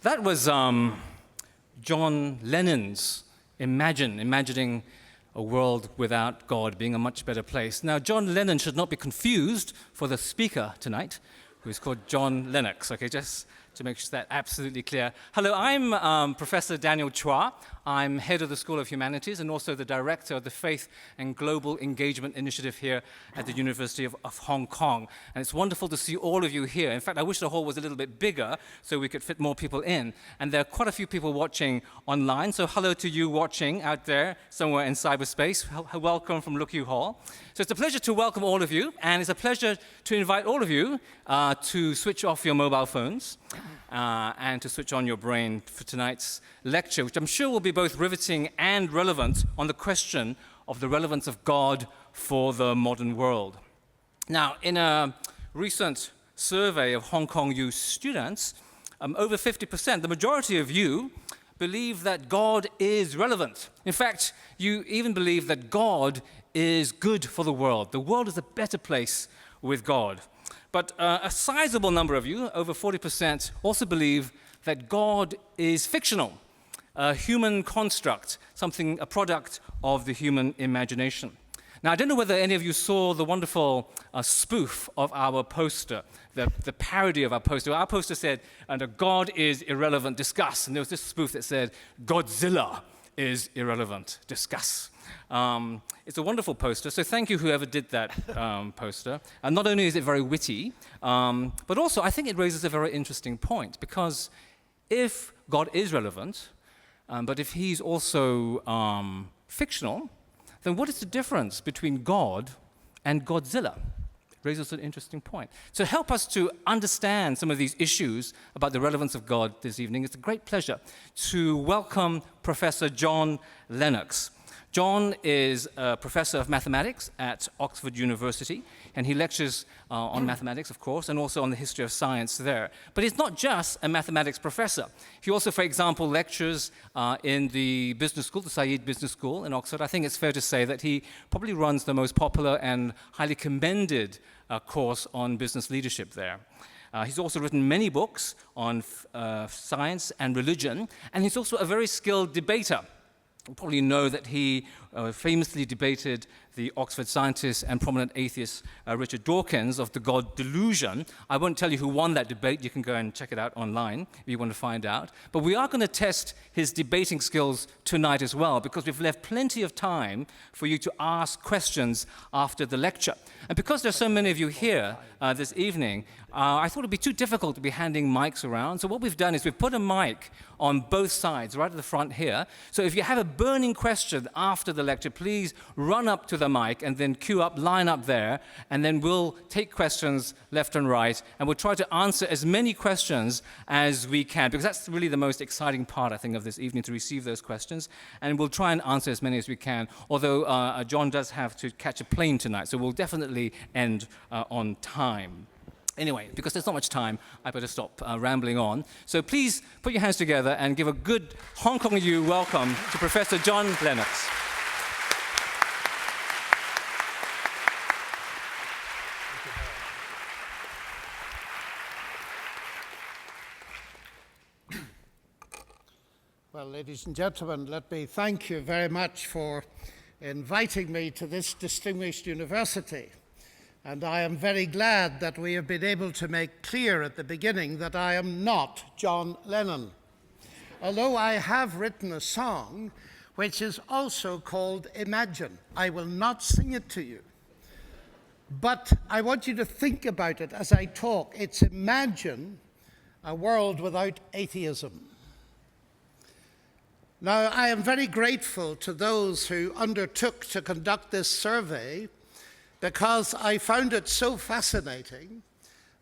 That was John Lennon's imagining a world without God being a much better place. Now, John Lennon should not be confused for the speaker tonight, who is called John Lennox, okay, just to make that absolutely clear. Hello, I'm Professor Daniel Chua. I'm head of the School of Humanities and also the director of the Faith and Global Engagement Initiative here at the University of Hong Kong. And it's wonderful to see all of you here. In fact, I wish the hall was a little bit bigger so we could fit more people in. And there are quite a few people watching online, so hello to you watching out there somewhere in cyberspace. Welcome from Look You Hall. So it's a pleasure to welcome all of you, and it's a pleasure to invite all of you to switch off your mobile phones and to switch on your brain for tonight's lecture, which I'm sure will be both riveting and relevant on the question of the relevance of God for the modern world. Now, in a recent survey of Hong Kong U students, over 50%, the majority of you, believe that God is relevant. In fact, you even believe that God is good for the world. The world is a better place with God. But a sizable number of you, over 40%, also believe that God is fictional, a human construct, a product of the human imagination. Now, I don't know whether any of you saw the wonderful spoof of our poster, the parody of our poster. Our poster said, God is irrelevant, discuss. And there was this spoof that said, Godzilla is irrelevant, discuss. It's a wonderful poster, so thank you whoever did that poster. And not only is it very witty, but also I think it raises a very interesting point, because if God is relevant, but if he's also fictional, then what is the difference between God and Godzilla? It raises an interesting point. So to help us to understand some of these issues about the relevance of God this evening, it's a great pleasure to welcome Professor John Lennox. John is a professor of mathematics at Oxford University, and he lectures on mathematics, of course, and also on the history of science there. But he's not just a mathematics professor. He also, for example, lectures in the business school, the Said Business School in Oxford. I think it's fair to say that he probably runs the most popular and highly commended course on business leadership there. He's also written many books on science and religion, and he's also a very skilled debater. You probably know that he famously debated the Oxford scientist and prominent atheist Richard Dawkins of the God delusion. I won't tell you who won that debate. You can go and check it out online if you want to find out. But we are going to test his debating skills tonight as well, because we've left plenty of time for you to ask questions after the lecture. And because there's so many of you here this evening, I thought it'd be too difficult to be handing mics around. So what we've done is we've put a mic on both sides, right at the front here. So if you have a burning question after the lecture, please run up to the mic and then queue up, line up there, and then we'll take questions left and right, and we'll try to answer as many questions as we can, because that's really the most exciting part, I think, of this evening, to receive those questions, and we'll try and answer as many as we can, although John does have to catch a plane tonight, so we'll definitely end on time. Anyway, because there's not much time, I better stop rambling on. So please put your hands together and give a good Hong Kong U welcome to Professor John Lennox. Well, ladies and gentlemen, let me thank you very much for inviting me to this distinguished university. And I am very glad that we have been able to make clear at the beginning that I am not John Lennon, although I have written a song which is also called Imagine. I will not sing it to you, but I want you to think about it as I talk. It's imagine a world without atheism. Now, I am very grateful to those who undertook to conduct this survey, because I found it so fascinating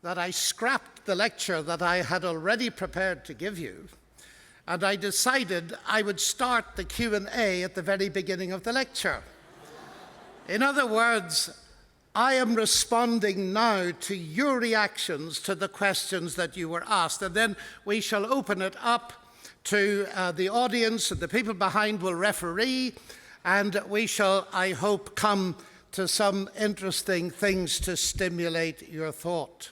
that I scrapped the lecture that I had already prepared to give you, and I decided I would start the Q&A at the very beginning of the lecture. In other words, I am responding now to your reactions to the questions that you were asked, and then we shall open it up to the audience, and the people behind will referee, and we shall, I hope, come to some interesting things to stimulate your thought.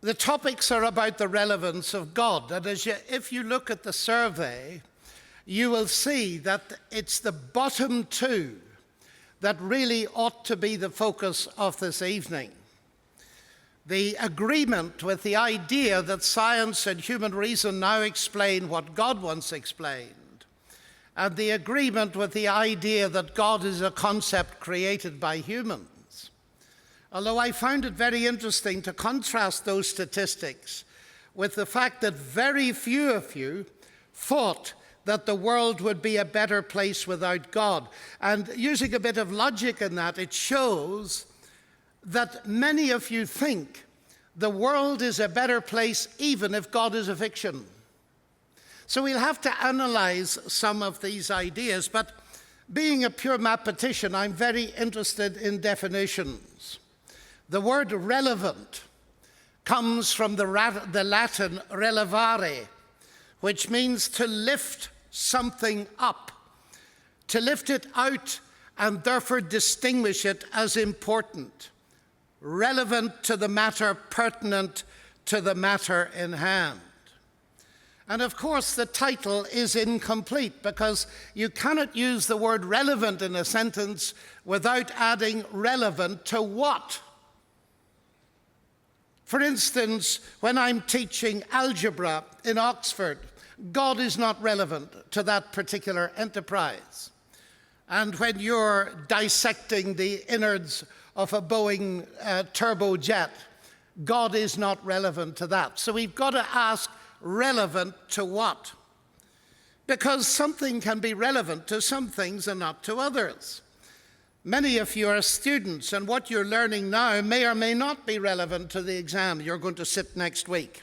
The topics are about the relevance of God. And if you look at the survey, you will see that it's the bottom two that really ought to be the focus of this evening. The agreement with the idea that science and human reason now explain what God once explained, and the agreement with the idea that God is a concept created by humans. Although I found it very interesting to contrast those statistics with the fact that very few of you thought that the world would be a better place without God. And using a bit of logic in that, it shows that many of you think the world is a better place even if God is a fiction. So we'll have to analyze some of these ideas, but being a pure mathematician, I'm very interested in definitions. The word relevant comes from the Latin relevare, which means to lift something up, to lift it out and therefore distinguish it as important, relevant to the matter, pertinent to the matter in hand. And of course, the title is incomplete because you cannot use the word relevant in a sentence without adding relevant to what? For instance, when I'm teaching algebra in Oxford, God is not relevant to that particular enterprise. And when you're dissecting the innards of a Boeing turbojet, God is not relevant to that. So we've got to ask, relevant to what? Because something can be relevant to some things and not to others. Many of you are students, and what you're learning now may or may not be relevant to the exam you're going to sit next week.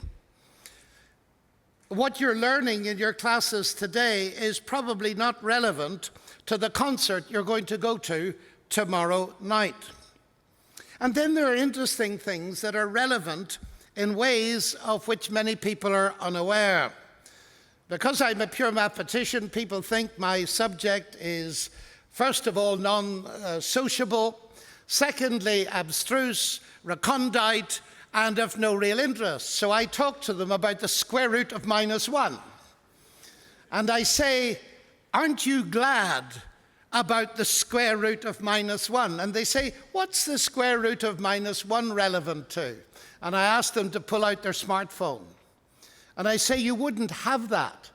What you're learning in your classes today is probably not relevant to the concert you're going to go to tomorrow night. And then there are interesting things that are relevant in ways of which many people are unaware. Because I'm a pure mathematician, people think my subject is, first of all, non-sociable, secondly, abstruse, recondite, and of no real interest. So I talk to them about the square root of -1. And I say, aren't you glad about the square root of -1? And they say, what's the square root of -1 relevant to? And I ask them to pull out their smartphone. And I say, you wouldn't have that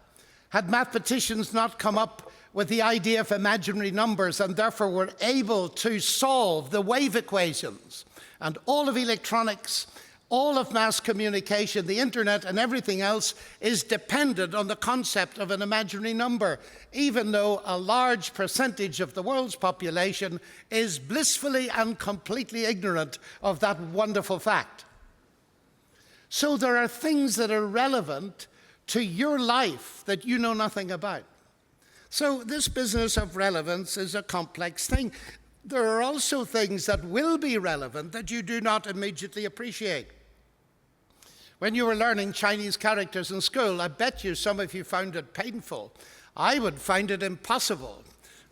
had mathematicians not come up with the idea of imaginary numbers and therefore were able to solve the wave equations. And all of electronics, all of mass communication, the internet and everything else is dependent on the concept of an imaginary number, even though a large percentage of the world's population is blissfully and completely ignorant of that wonderful fact. So there are things that are relevant to your life that you know nothing about. So this business of relevance is a complex thing. There are also things that will be relevant that you do not immediately appreciate. When you were learning Chinese characters in school, I bet you some of you found it painful. I would find it impossible.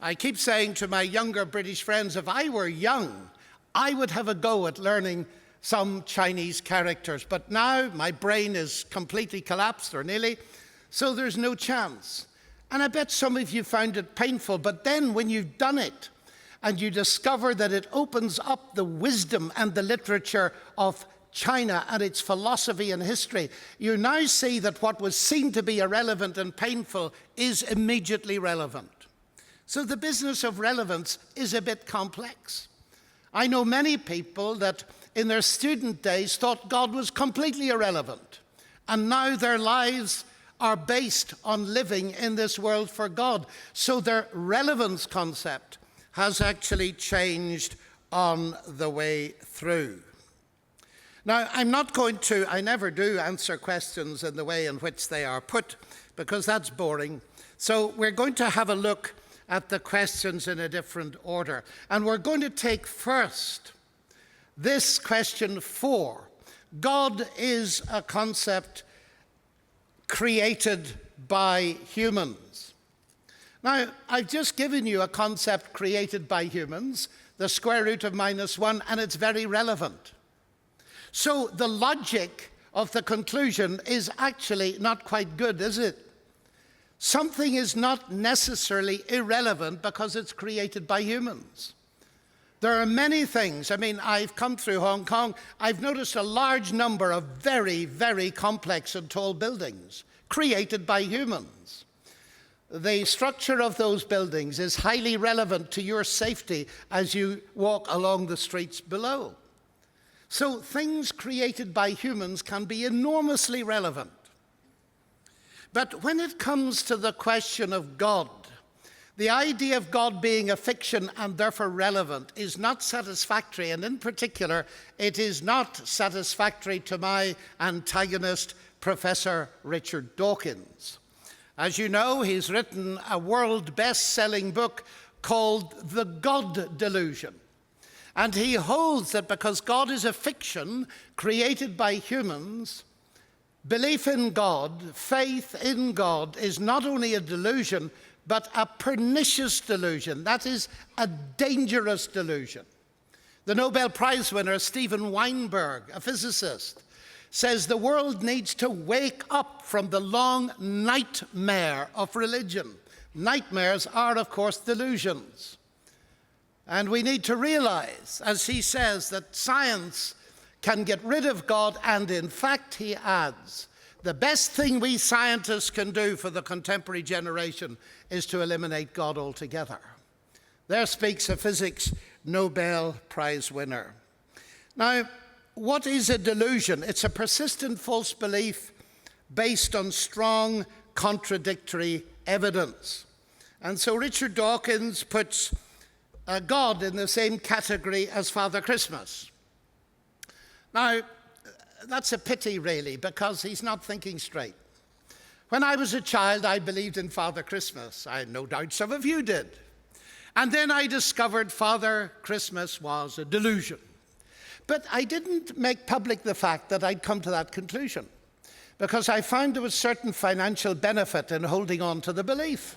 I keep saying to my younger British friends, if I were young, I would have a go at learning some Chinese characters. But now my brain is completely collapsed, or nearly, so there's no chance. And I bet some of you found it painful, but then when you've done it, and you discover that it opens up the wisdom and the literature of China and its philosophy and history, you now see that what was seen to be irrelevant and painful is immediately relevant. So the business of relevance is a bit complex. I know many people that in their student days thought God was completely irrelevant, and now their lives are based on living in this world for God. So their relevance concept has actually changed on the way through. Now, I'm not going to, I never do answer questions in the way in which they are put, because that's boring. So we're going to have a look at the questions in a different order. And we're going to take first this question 4. God is a concept created by humans. Now, I've just given you a concept created by humans, the square root of -1, and it's very relevant. So the logic of the conclusion is actually not quite good, is it? Something is not necessarily irrelevant because it's created by humans. There are many things. I mean, I've come through Hong Kong. I've noticed a large number of very, very complex and tall buildings created by humans. The structure of those buildings is highly relevant to your safety as you walk along the streets below. So things created by humans can be enormously relevant. But when it comes to the question of God, the idea of God being a fiction and therefore relevant is not satisfactory, and in particular, it is not satisfactory to my antagonist, Professor Richard Dawkins. As you know, he's written a world best-selling book called The God Delusion. And he holds that because God is a fiction created by humans, belief in God, faith in God, is not only a delusion, but a pernicious delusion. That is a dangerous delusion. The Nobel Prize winner, Steven Weinberg, a physicist, says the world needs to wake up from the long nightmare of religion. Nightmares are, of course, delusions. And we need to realize, as he says, that science can get rid of God, and in fact, he adds, the best thing we scientists can do for the contemporary generation is to eliminate God altogether. There speaks a physics Nobel Prize winner. Now, what is a delusion? It's a persistent false belief based on strong contradictory evidence. And so Richard Dawkins puts God in the same category as Father Christmas. Now, that's a pity, really, because he's not thinking straight. When I was a child, I believed in Father Christmas. I no doubt some of you did. And then I discovered Father Christmas was a delusion. But I didn't make public the fact that I'd come to that conclusion, because I found there was certain financial benefit in holding on to the belief.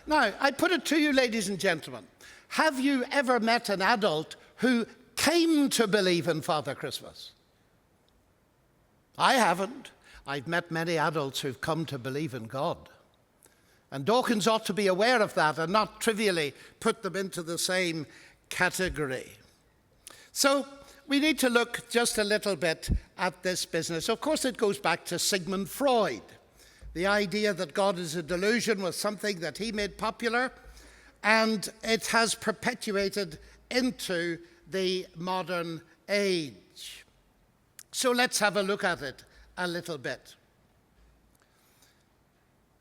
Now, I put it to you, ladies and gentlemen, have you ever met an adult who came to believe in Father Christmas? I haven't. I've met many adults who've come to believe in God. And Dawkins ought to be aware of that and not trivially put them into the same category. So we need to look just a little bit at this business. Of course, it goes back to Sigmund Freud. The idea that God is a delusion was something that he made popular, and it has perpetuated into the modern age. So let's have a look at it a little bit.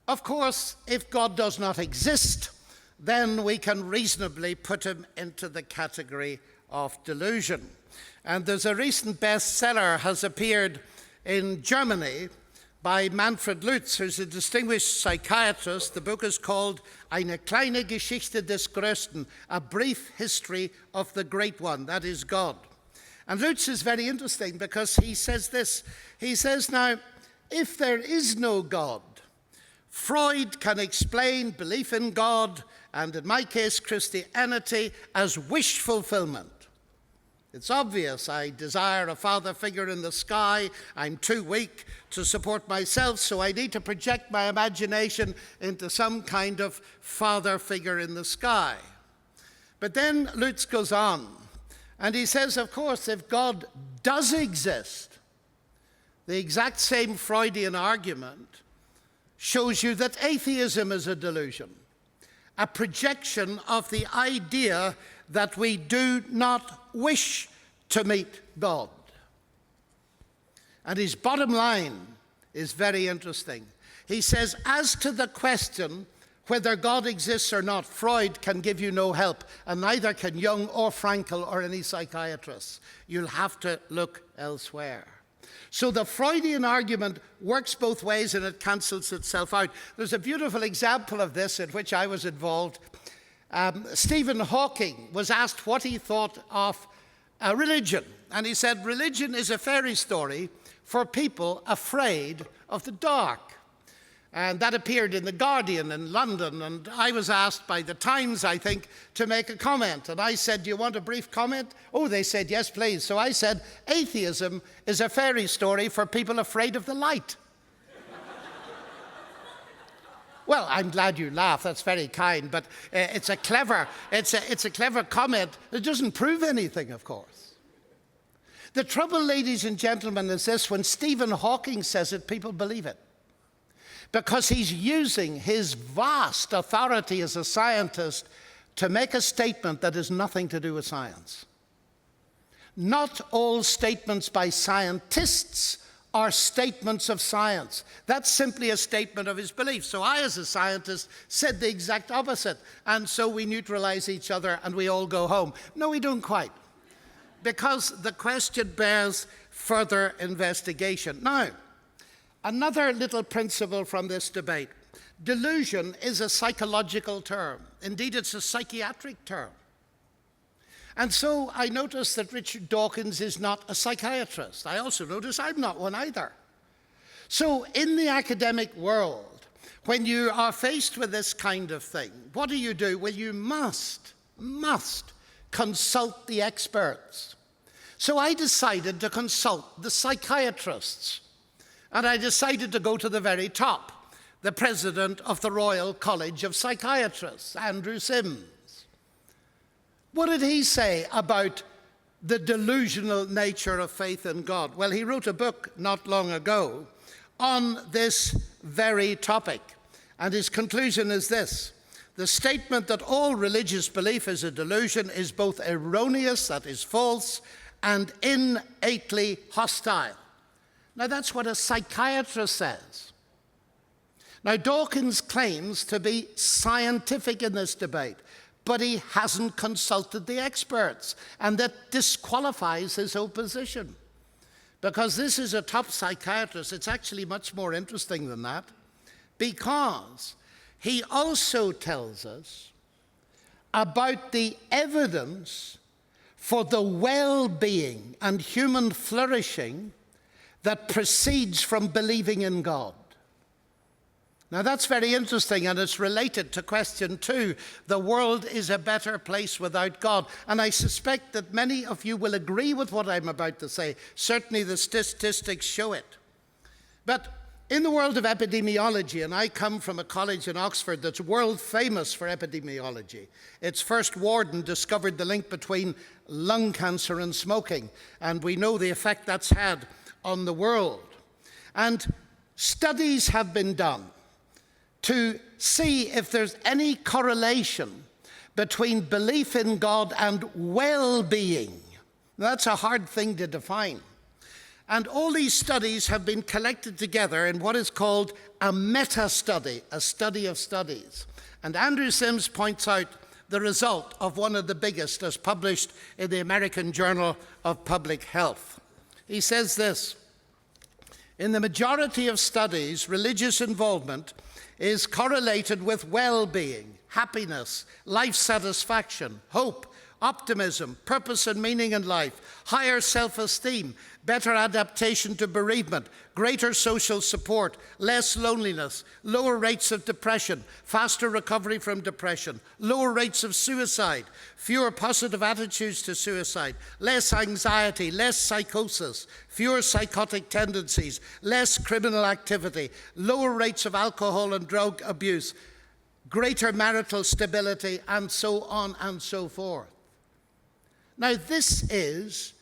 Of course, if God does not exist, then we can reasonably put him into the category of delusion. And there's a recent bestseller has appeared in Germany by Manfred Lutz, who's a distinguished psychiatrist. The book is called Eine kleine Geschichte des Größten, a brief history of the great one, that is God. And Lutz is very interesting because he says this. He says, now, if there is no God, Freud can explain belief in God, and in my case, Christianity, as wish fulfillment. It's obvious I desire a father figure in the sky. I'm too weak to support myself, so I need to project my imagination into some kind of father figure in the sky. But then Lutz goes on, and he says, of course, if God does exist, the exact same Freudian argument shows you that atheism is a delusion, a projection of the idea that we do not wish to meet God. And his bottom line is very interesting. He says, as to the question whether God exists or not, Freud can give you no help, and neither can Jung or Frankl or any psychiatrists. You'll have to look elsewhere. So the Freudian argument works both ways, and it cancels itself out. There's a beautiful example of this in which I was involved. Stephen Hawking was asked what he thought of religion. And he said, religion is a fairy story for people afraid of the dark. And that appeared in The Guardian in London, and I was asked by The Times, I think, to make a comment. And I said, do you want a brief comment? Oh, they said, yes, please. So I said, atheism is a fairy story for people afraid of the light. Well, I'm glad you laugh. That's very kind, but it's a clever comment. It doesn't prove anything, of course. The trouble, ladies and gentlemen, is this: when Stephen Hawking says it, people believe it, because he's using his vast authority as a scientist to make a statement that has nothing to do with science. Not all statements by scientists are statements of science. That's simply a statement of his belief. So I, as a scientist, said the exact opposite, and so we neutralize each other and we all go home. No, we don't quite, because the question bears further investigation. Now, another little principle from this debate: delusion is a psychological term. Indeed, it's a psychiatric term. And so I notice that Richard Dawkins is not a psychiatrist. I also notice I'm not one either. So in the academic world, when you are faced with this kind of thing, what do? Well, you must consult the experts. So I decided to consult the psychiatrists. And I decided to go to the very top, the president of the Royal College of Psychiatrists, Andrew Sims. What did he say about the delusional nature of faith in God? Well, he wrote a book not long ago on this very topic. And his conclusion is this: the statement that all religious belief is a delusion is both erroneous, that is false, and innately hostile. Now, that's what a psychiatrist says. Now, Dawkins claims to be scientific in this debate, but he hasn't consulted the experts, and that disqualifies his whole position. Because this is a top psychiatrist. It's actually much more interesting than that, because he also tells us about the evidence for the well-being and human flourishing that proceeds from believing in God. Now, that's very interesting, and it's related to question 2. The world is a better place without God. And I suspect that many of you will agree with what I'm about to say. Certainly the statistics show it. But in the world of epidemiology, and I come from a college in Oxford that's world famous for epidemiology. Its first warden discovered the link between lung cancer and smoking, and we know the effect that's had on the world. And studies have been done to see if there's any correlation between belief in God and well-being. That's a hard thing to define. And all these studies have been collected together in what is called a meta-study, a study of studies. And Andrew Sims points out the result of one of the biggest, as published in the American Journal of Public Health. He says this: in the majority of studies, religious involvement is correlated with well-being, happiness, life satisfaction, hope, optimism, purpose and meaning in life, higher self-esteem, better adaptation to bereavement, greater social support, less loneliness, lower rates of depression, faster recovery from depression, lower rates of suicide, fewer positive attitudes to suicide, less anxiety, less psychosis, fewer psychotic tendencies, less criminal activity, lower rates of alcohol and drug abuse, greater marital stability, and so on and so forth. Now, this is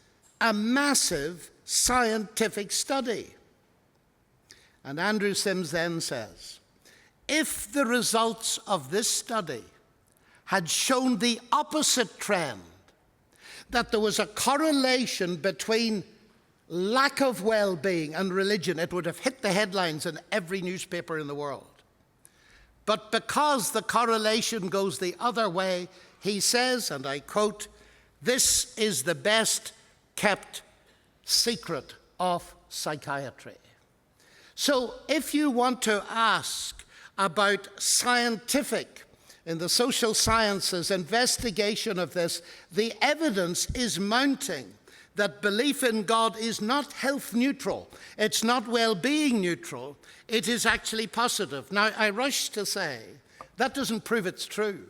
a massive scientific study. And Andrew Sims then says, if the results of this study had shown the opposite trend, that there was a correlation between lack of well-being and religion, it would have hit the headlines in every newspaper in the world. But because the correlation goes the other way, he says, and I quote, "This is the best kept secret of psychiatry." So if you want to ask about scientific, in the social sciences, investigation of this, the evidence is mounting that belief in God is not health neutral. It's not well-being neutral. It is actually positive. Now, I rush to say that doesn't prove it's true.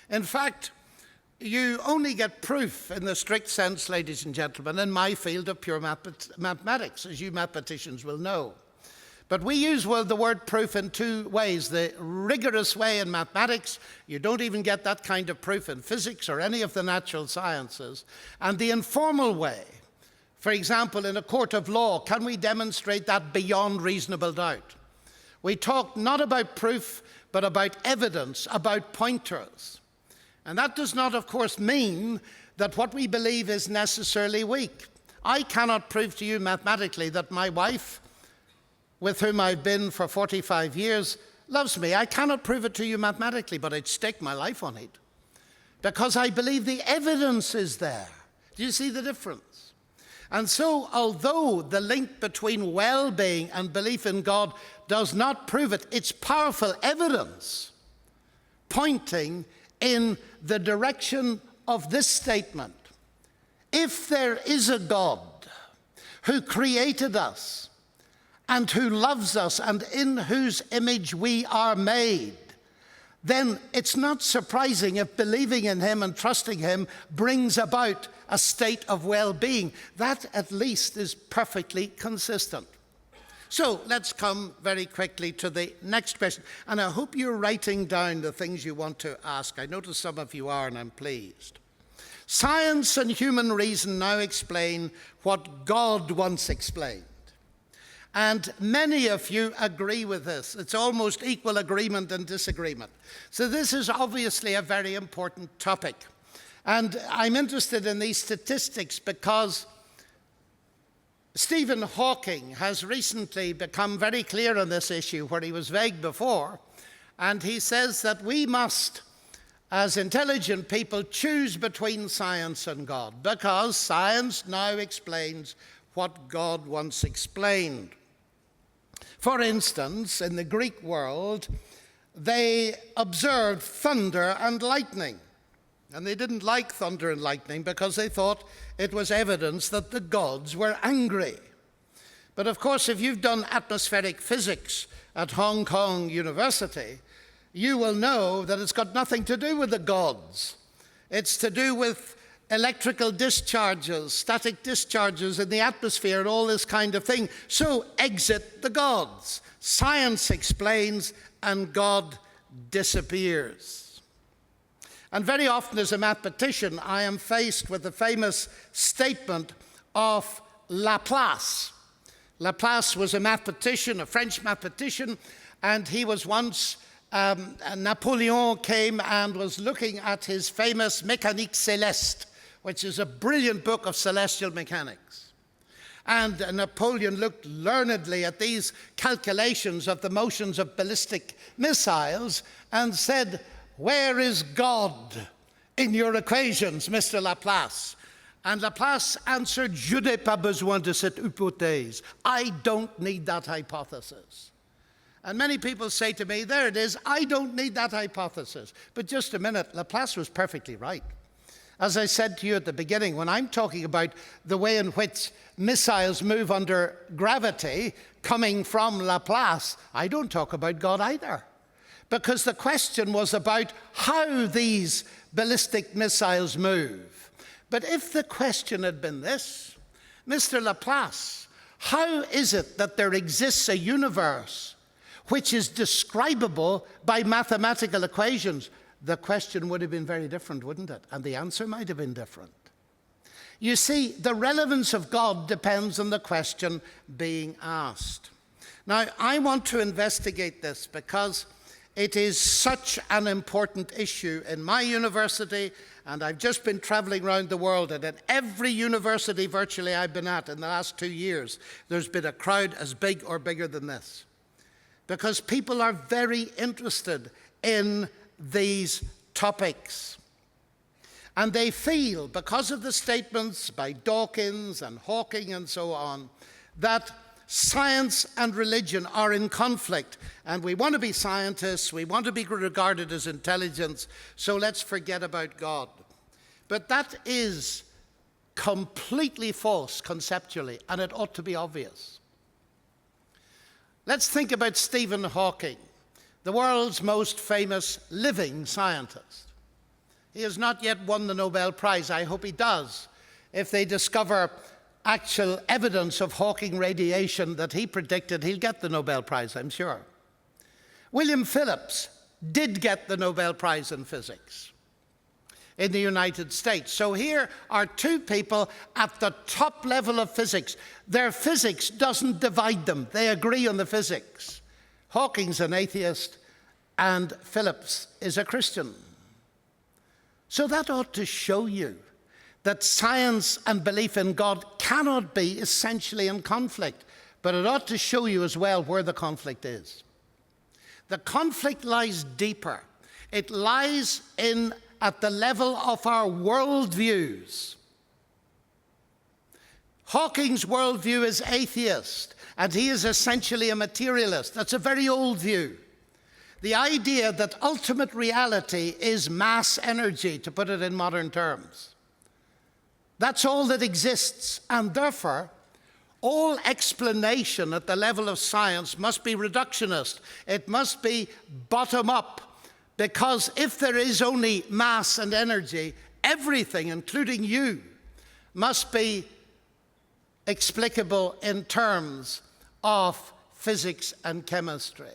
In fact, you only get proof in the strict sense, ladies and gentlemen, in my field of pure mathematics, as you mathematicians will know. But we use the word proof in two ways. The rigorous way in mathematics, you don't even get that kind of proof in physics or any of the natural sciences. And the informal way, for example, in a court of law, can we demonstrate that beyond reasonable doubt? We talk not about proof, but about evidence, about pointers. And that does not, of course, mean that what we believe is necessarily weak. I cannot prove to you mathematically that my wife, with whom I've been for 45 years, loves me. I cannot prove it to you mathematically, but I'd stake my life on it because I believe the evidence is there. Do you see the difference? And so, although the link between well-being and belief in God does not prove it, it's powerful evidence pointing in the direction of this statement. If there is a God who created us and who loves us and in whose image we are made, then it's not surprising if believing in him and trusting him brings about a state of well-being. That at least is perfectly consistent. So let's come very quickly to the next question. And I hope you're writing down the things you want to ask. I notice some of you are, and I'm pleased. Science and human reason now explain what God once explained. And many of you agree with this. It's almost equal agreement and disagreement. So this is obviously a very important topic. And I'm interested in these statistics because Stephen Hawking has recently become very clear on this issue where he was vague before. And he says that we must, as intelligent people, choose between science and God because science now explains what God once explained. For instance, in the Greek world, they observed thunder and lightning. And they didn't like thunder and lightning because they thought it was evidence that the gods were angry. But of course, if you've done atmospheric physics at Hong Kong University, you will know that it's got nothing to do with the gods. It's to do with electrical discharges, static discharges in the atmosphere and all this kind of thing. So exit the gods. Science explains and God disappears. And very often as a mathematician, I am faced with the famous statement of Laplace. Laplace was a mathematician, a French mathematician, and he was once, Napoleon came and was looking at his famous Mécanique Céleste, which is a brilliant book of celestial mechanics. And Napoleon looked learnedly at these calculations of the motions of ballistic missiles and said, "Where is God in your equations, Mr. Laplace?" And Laplace answered, "Je n'ai pas besoin de cette hypothèse." I don't need that hypothesis. And many people say to me, there it is, I don't need that hypothesis. But just a minute, Laplace was perfectly right. As I said to you at the beginning, when I'm talking about the way in which missiles move under gravity coming from Laplace, I don't talk about God either. Because the question was about how these ballistic missiles move. But if the question had been this, Mr. Laplace, how is it that there exists a universe which is describable by mathematical equations? The question would have been very different, wouldn't it? And the answer might have been different. You see, the relevance of God depends on the question being asked. Now, I want to investigate this because it is such an important issue in my university, and I've just been traveling around the world, and at every university virtually I've been at in the last 2 years, there's been a crowd as big or bigger than this. Because people are very interested in these topics. And they feel, because of the statements by Dawkins and Hawking and so on, that science and religion are in conflict. And we want to be scientists, we want to be regarded as intelligence, so let's forget about God. But that is completely false conceptually, and it ought to be obvious. Let's think about Stephen Hawking, the world's most famous living scientist. He has not yet won the Nobel Prize. I hope he does. If they discover actual evidence of Hawking radiation that he predicted, he'll get the Nobel Prize, I'm sure. William Phillips did get the Nobel Prize in physics in the United States. So here are two people at the top level of physics. Their physics doesn't divide them. They agree on the physics. Hawking's an atheist and Phillips is a Christian. So that ought to show you that science and belief in God cannot be essentially in conflict. But it ought to show you as well where the conflict is. The conflict lies deeper. It lies at the level of our worldviews. Hawking's worldview is atheist, and he is essentially a materialist. That's a very old view. The idea that ultimate reality is mass energy, to put it in modern terms. That's all that exists, and therefore, all explanation at the level of science must be reductionist. It must be bottom-up, because if there is only mass and energy, everything, including you, must be explicable in terms of physics and chemistry.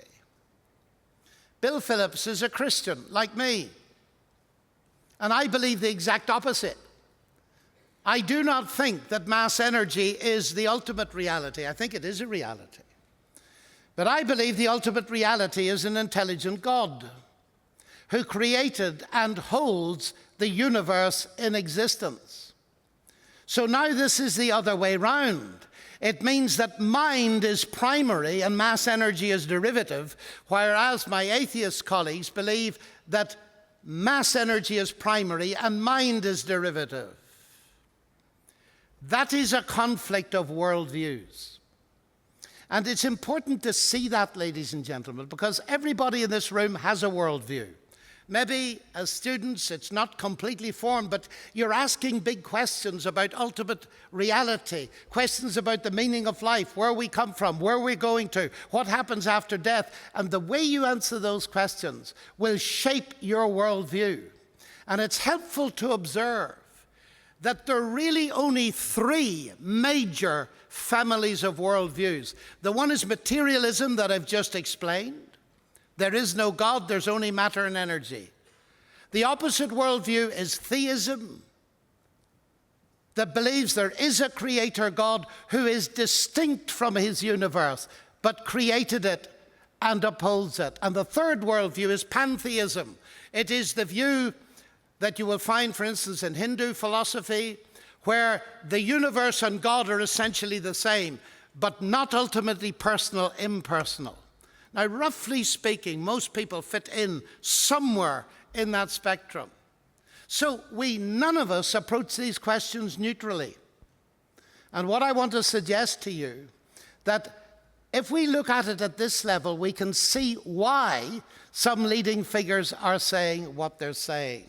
Bill Phillips is a Christian, like me, and I believe the exact opposite. I do not think that mass energy is the ultimate reality. I think it is a reality. But I believe the ultimate reality is an intelligent God who created and holds the universe in existence. So now this is the other way round. It means that mind is primary and mass energy is derivative, whereas my atheist colleagues believe that mass energy is primary and mind is derivative. That is a conflict of worldviews. And it's important to see that, ladies and gentlemen, because everybody in this room has a worldview. Maybe as students it's not completely formed, but you're asking big questions about ultimate reality, questions about the meaning of life, where we come from, where we're going to, what happens after death. And the way you answer those questions will shape your worldview. And it's helpful to observe that there are really only three major families of worldviews. The one is materialism that I've just explained. There is no God, there's only matter and energy. The opposite worldview is theism, that believes there is a creator God who is distinct from his universe, but created it and upholds it. And the third worldview is pantheism. It is the view that you will find, for instance, in Hindu philosophy, where the universe and God are essentially the same, but not ultimately personal, impersonal. Now, roughly speaking, most people fit in somewhere in that spectrum. So none of us approach these questions neutrally. And what I want to suggest to you, that if we look at it at this level, we can see why some leading figures are saying what they're saying.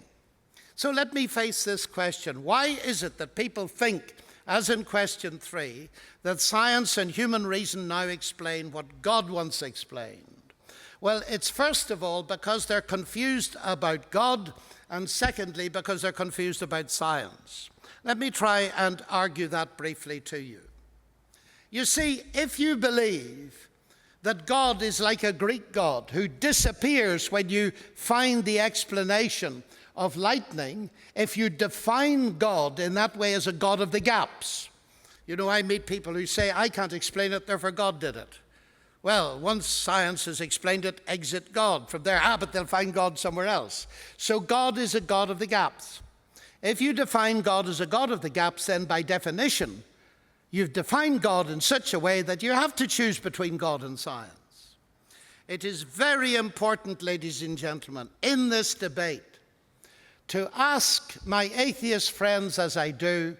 So let me face this question. Why is it that people think, as in question 3, that science and human reason now explain what God once explained? Well, it's first of all because they're confused about God, and secondly, because they're confused about science. Let me try and argue that briefly to you. You see, if you believe that God is like a Greek god who disappears when you find the explanation of lightning, if you define God in that way as a God of the gaps. You know, I meet people who say, I can't explain it, therefore God did it. Well, once science has explained it, exit God. From there, but they'll find God somewhere else. So God is a God of the gaps. If you define God as a God of the gaps, then by definition, you've defined God in such a way that you have to choose between God and science. It is very important, ladies and gentlemen, in this debate, to ask my atheist friends, as I do,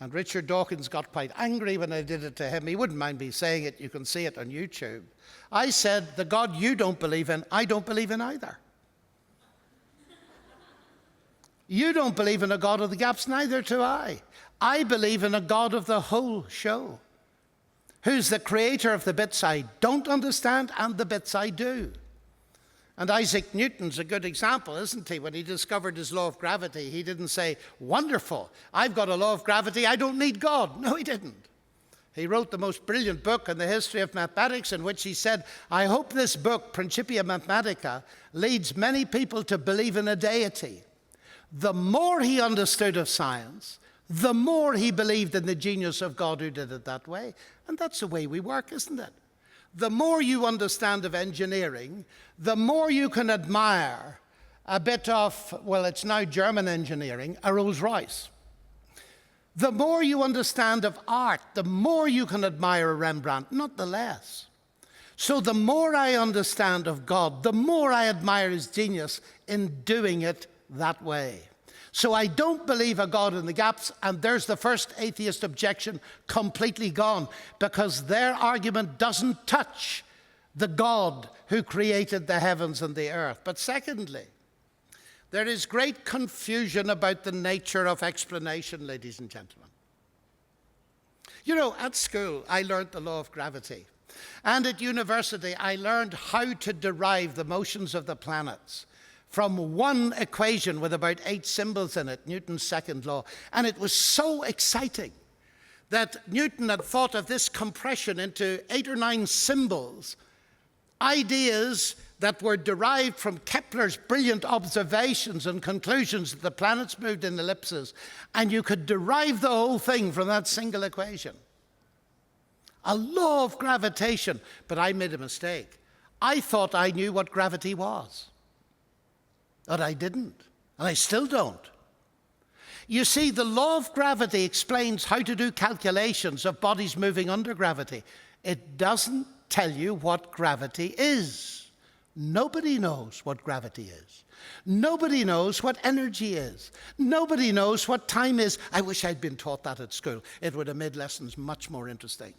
and Richard Dawkins got quite angry when I did it to him. He wouldn't mind me saying it. You can see it on YouTube. I said, the God you don't believe in, I don't believe in either. You don't believe in a God of the gaps, neither do I. I believe in a God of the whole show, who's the creator of the bits I don't understand and the bits I do. And Isaac Newton's a good example, isn't he? When he discovered his law of gravity, he didn't say, wonderful, I've got a law of gravity, I don't need God. No, he didn't. He wrote the most brilliant book in the history of mathematics, in which he said, I hope this book, Principia Mathematica, leads many people to believe in a deity. The more he understood of science, the more he believed in the genius of God who did it that way. And that's the way we work, isn't it? The more you understand of engineering, the more you can admire a bit of, well, it's now German engineering, a Rolls Royce. The more you understand of art, the more you can admire a Rembrandt, not the less. So the more I understand of God, the more I admire his genius in doing it that way. So I don't believe a God in the gaps, and there's the first atheist objection completely gone, because their argument doesn't touch the God who created the heavens and the earth. But secondly, there is great confusion about the nature of explanation, ladies and gentlemen. You know, at school, I learned the law of gravity. And at university, I learned how to derive the motions of the planets from one equation with about 8 symbols in it, Newton's second law. And it was so exciting that Newton had thought of this compression into 8 or 9 symbols, ideas that were derived from Kepler's brilliant observations and conclusions that the planets moved in ellipses, and you could derive the whole thing from that single equation. A law of gravitation. But I made a mistake. I thought I knew what gravity was. But I didn't, and I still don't. You see, the law of gravity explains how to do calculations of bodies moving under gravity. It doesn't tell you what gravity is. Nobody knows what gravity is. Nobody knows what energy is. Nobody knows what time is. I wish I'd been taught that at school. It would have made lessons much more interesting.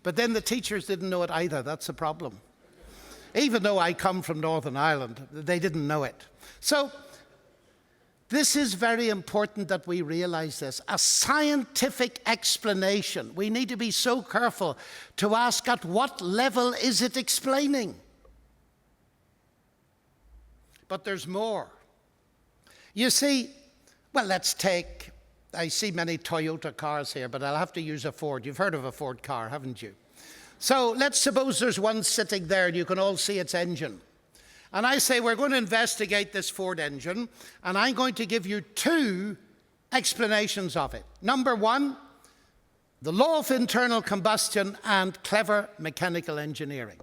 But then the teachers didn't know it either. That's the problem. Even though I come from Northern Ireland, they didn't know it. So this is very important that we realize this. A scientific explanation. We need to be so careful to ask at what level is it explaining? But there's more. You see, well, let's take, I see many Toyota cars here, but I'll have to use a Ford. You've heard of a Ford car, haven't you? So let's suppose there's one sitting there and you can all see its engine. And I say, we're going to investigate this Ford engine, and I'm going to give you 2 explanations of it. Number 1, the law of internal combustion and clever mechanical engineering.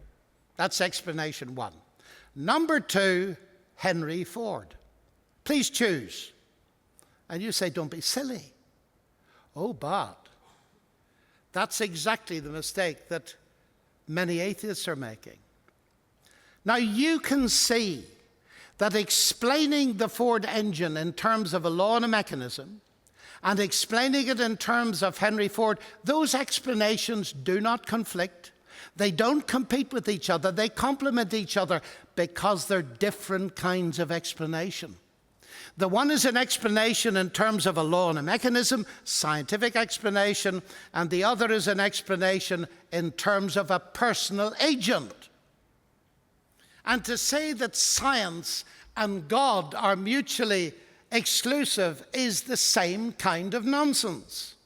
That's explanation 1. Number 2, Henry Ford. Please choose. And you say, don't be silly. Oh, but that's exactly the mistake that many atheists are making. Now, you can see that explaining the Ford engine in terms of a law and a mechanism, and explaining it in terms of Henry Ford, those explanations do not conflict. They don't compete with each other. They complement each other because they're different kinds of explanation. The one is an explanation in terms of a law and a mechanism, scientific explanation, and the other is an explanation in terms of a personal agent. And to say that science and God are mutually exclusive is the same kind of nonsense.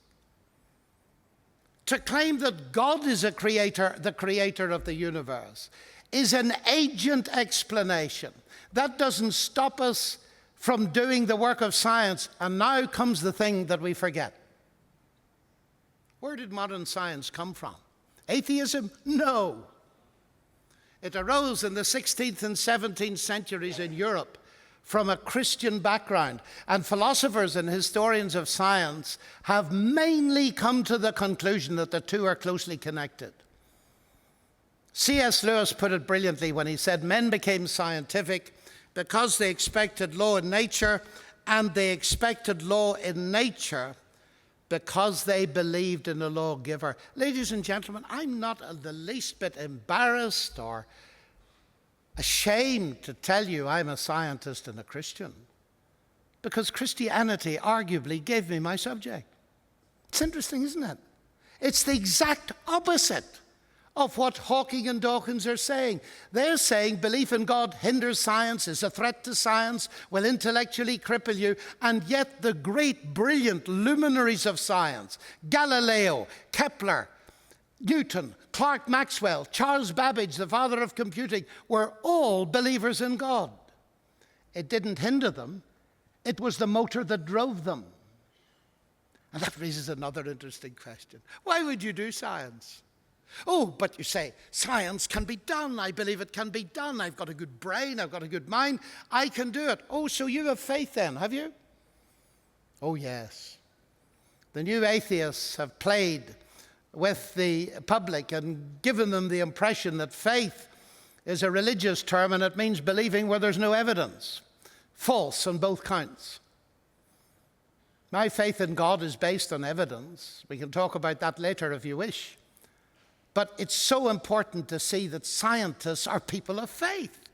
To claim that God is a creator, the creator of the universe, is an agent explanation. That doesn't stop us from doing the work of science. And now comes the thing that we forget. Where did modern science come from? Atheism? No. It arose in the 16th and 17th centuries in Europe from a Christian background. And philosophers and historians of science have mainly come to the conclusion that the two are closely connected. C.S. Lewis put it brilliantly when he said, men became scientific because they expected law in nature, and they expected law in nature because they believed in a lawgiver. Ladies and gentlemen, I'm not the least bit embarrassed or ashamed to tell you I'm a scientist and a Christian, because Christianity arguably gave me my subject. It's interesting, isn't it? It's the exact opposite of what Hawking and Dawkins are saying. They're saying belief in God hinders science, is a threat to science, will intellectually cripple you, and yet the great, brilliant luminaries of science, Galileo, Kepler, Newton, Clerk Maxwell, Charles Babbage, the father of computing, were all believers in God. It didn't hinder them. It was the motor that drove them. And that raises another interesting question. Why would you do science? Oh, but you say, science can be done. I believe it can be done. I've got a good brain. I've got a good mind. I can do it. Oh, so you have faith then, have you? Oh, yes. The new atheists have played with the public and given them the impression that faith is a religious term and it means believing where there's no evidence. False on both counts. My faith in God is based on evidence. We can talk about that later if you wish. But it's so important to see that scientists are people of faith.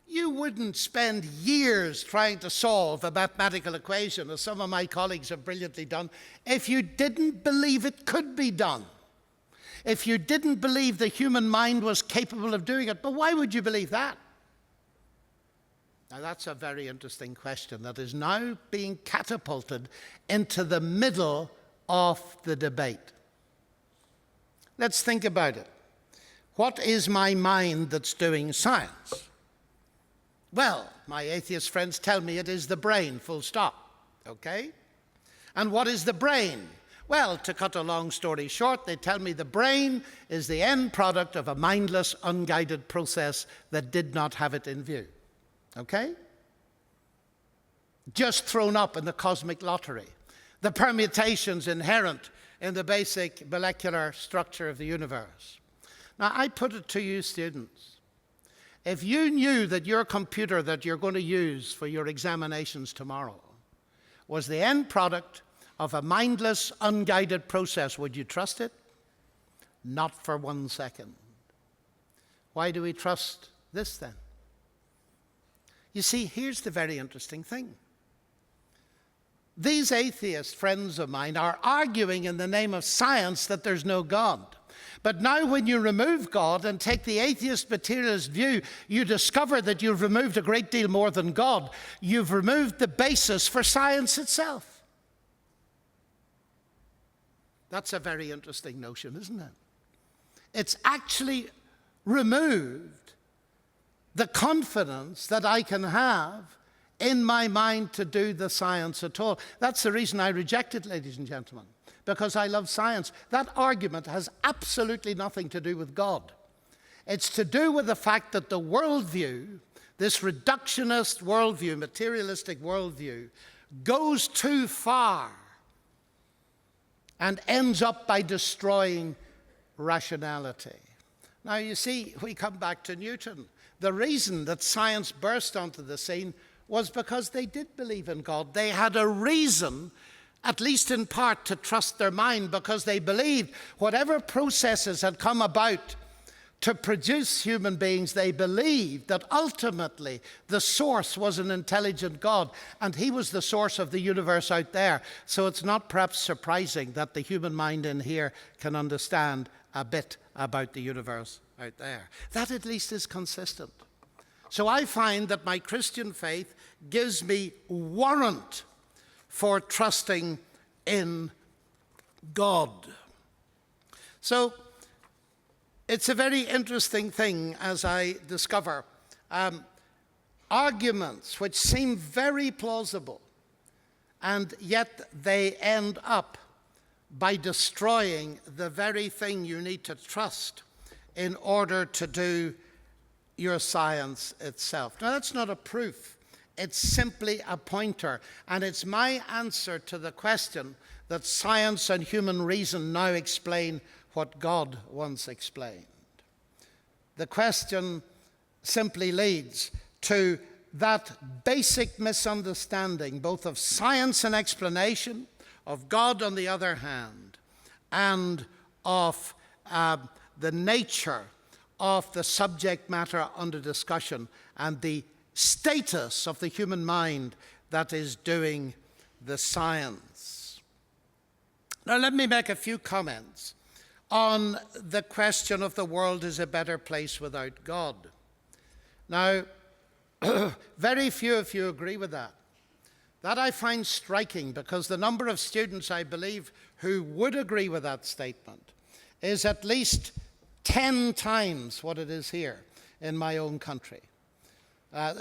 You wouldn't spend years trying to solve a mathematical equation, as some of my colleagues have brilliantly done, if you didn't believe it could be done. If you didn't believe the human mind was capable of doing it. But why would you believe that? Now, that's a very interesting question that is now being catapulted into the middle of the debate. Let's think about it. What is my mind that's doing science? Well, my atheist friends tell me it is the brain, full stop. Okay? And what is the brain? Well, to cut a long story short, they tell me the brain is the end product of a mindless, unguided process that did not have it in view. Okay? Just thrown up in the cosmic lottery. The permutations inherent in the basic molecular structure of the universe. Now, I put it to you, students. If you knew that your computer that you're going to use for your examinations tomorrow was the end product of a mindless, unguided process, would you trust it? Not for 1 second. Why do we trust this then? You see, here's the very interesting thing. These atheist friends of mine are arguing in the name of science that there's no God. But now when you remove God and take the atheist materialist view, you discover that you've removed a great deal more than God. You've removed the basis for science itself. That's a very interesting notion, isn't it? It's actually removed the confidence that I can have in my mind to do the science at all. That's the reason I reject it, ladies and gentlemen, because I love science. That argument has absolutely nothing to do with God. It's to do with the fact that the worldview, this reductionist worldview, materialistic worldview, goes too far and ends up by destroying rationality. Now, you see, we come back to Newton. The reason that science burst onto the scene was because they did believe in God. They had a reason, at least in part, to trust their mind, because they believed whatever processes had come about to produce human beings, they believed that ultimately the source was an intelligent God, and he was the source of the universe out there. So it's not perhaps surprising that the human mind in here can understand a bit about the universe out there. That at least is consistent. So I find that my Christian faith gives me warrant for trusting in God. So it's a very interesting thing as I discover arguments which seem very plausible, and yet they end up by destroying the very thing you need to trust in order to do your science itself. Now, that's not a proof. It's simply a pointer. And it's my answer to the question that science and human reason now explain what God once explained. The question simply leads to that basic misunderstanding, both of science and explanation, of God on the other hand, and of the nature of the subject matter under discussion and the status of the human mind that is doing the science. Now, let me make a few comments on the question of the world is a better place without God. Now, very few of you agree with that. That I find striking, because the number of students, I believe, who would agree with that statement is at least 10 times what it is here in my own country.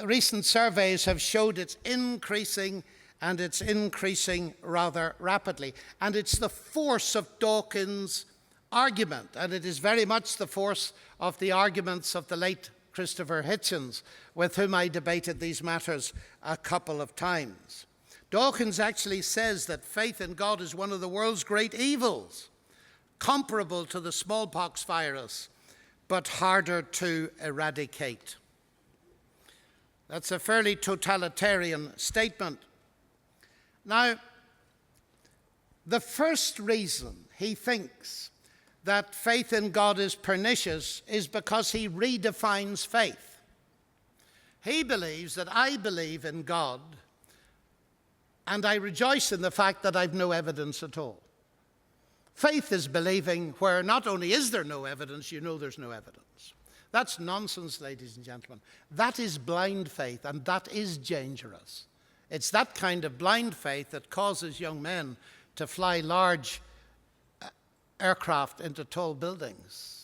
Recent surveys have showed it's increasing, and it's increasing rather rapidly. And it's the force of Dawkins' argument, and it is very much the force of the arguments of the late Christopher Hitchens, with whom I debated these matters a couple of times. Dawkins actually says that faith in God is one of the world's great evils, comparable to the smallpox virus, but harder to eradicate. That's a fairly totalitarian statement. Now, the first reason he thinks that faith in God is pernicious is because he redefines faith. He believes that I believe in God, and I rejoice in the fact that I've no evidence at all. Faith is believing where not only is there no evidence, you know there's no evidence. That's nonsense, ladies and gentlemen. That is blind faith, and that is dangerous. It's that kind of blind faith that causes young men to fly large aircraft into tall buildings.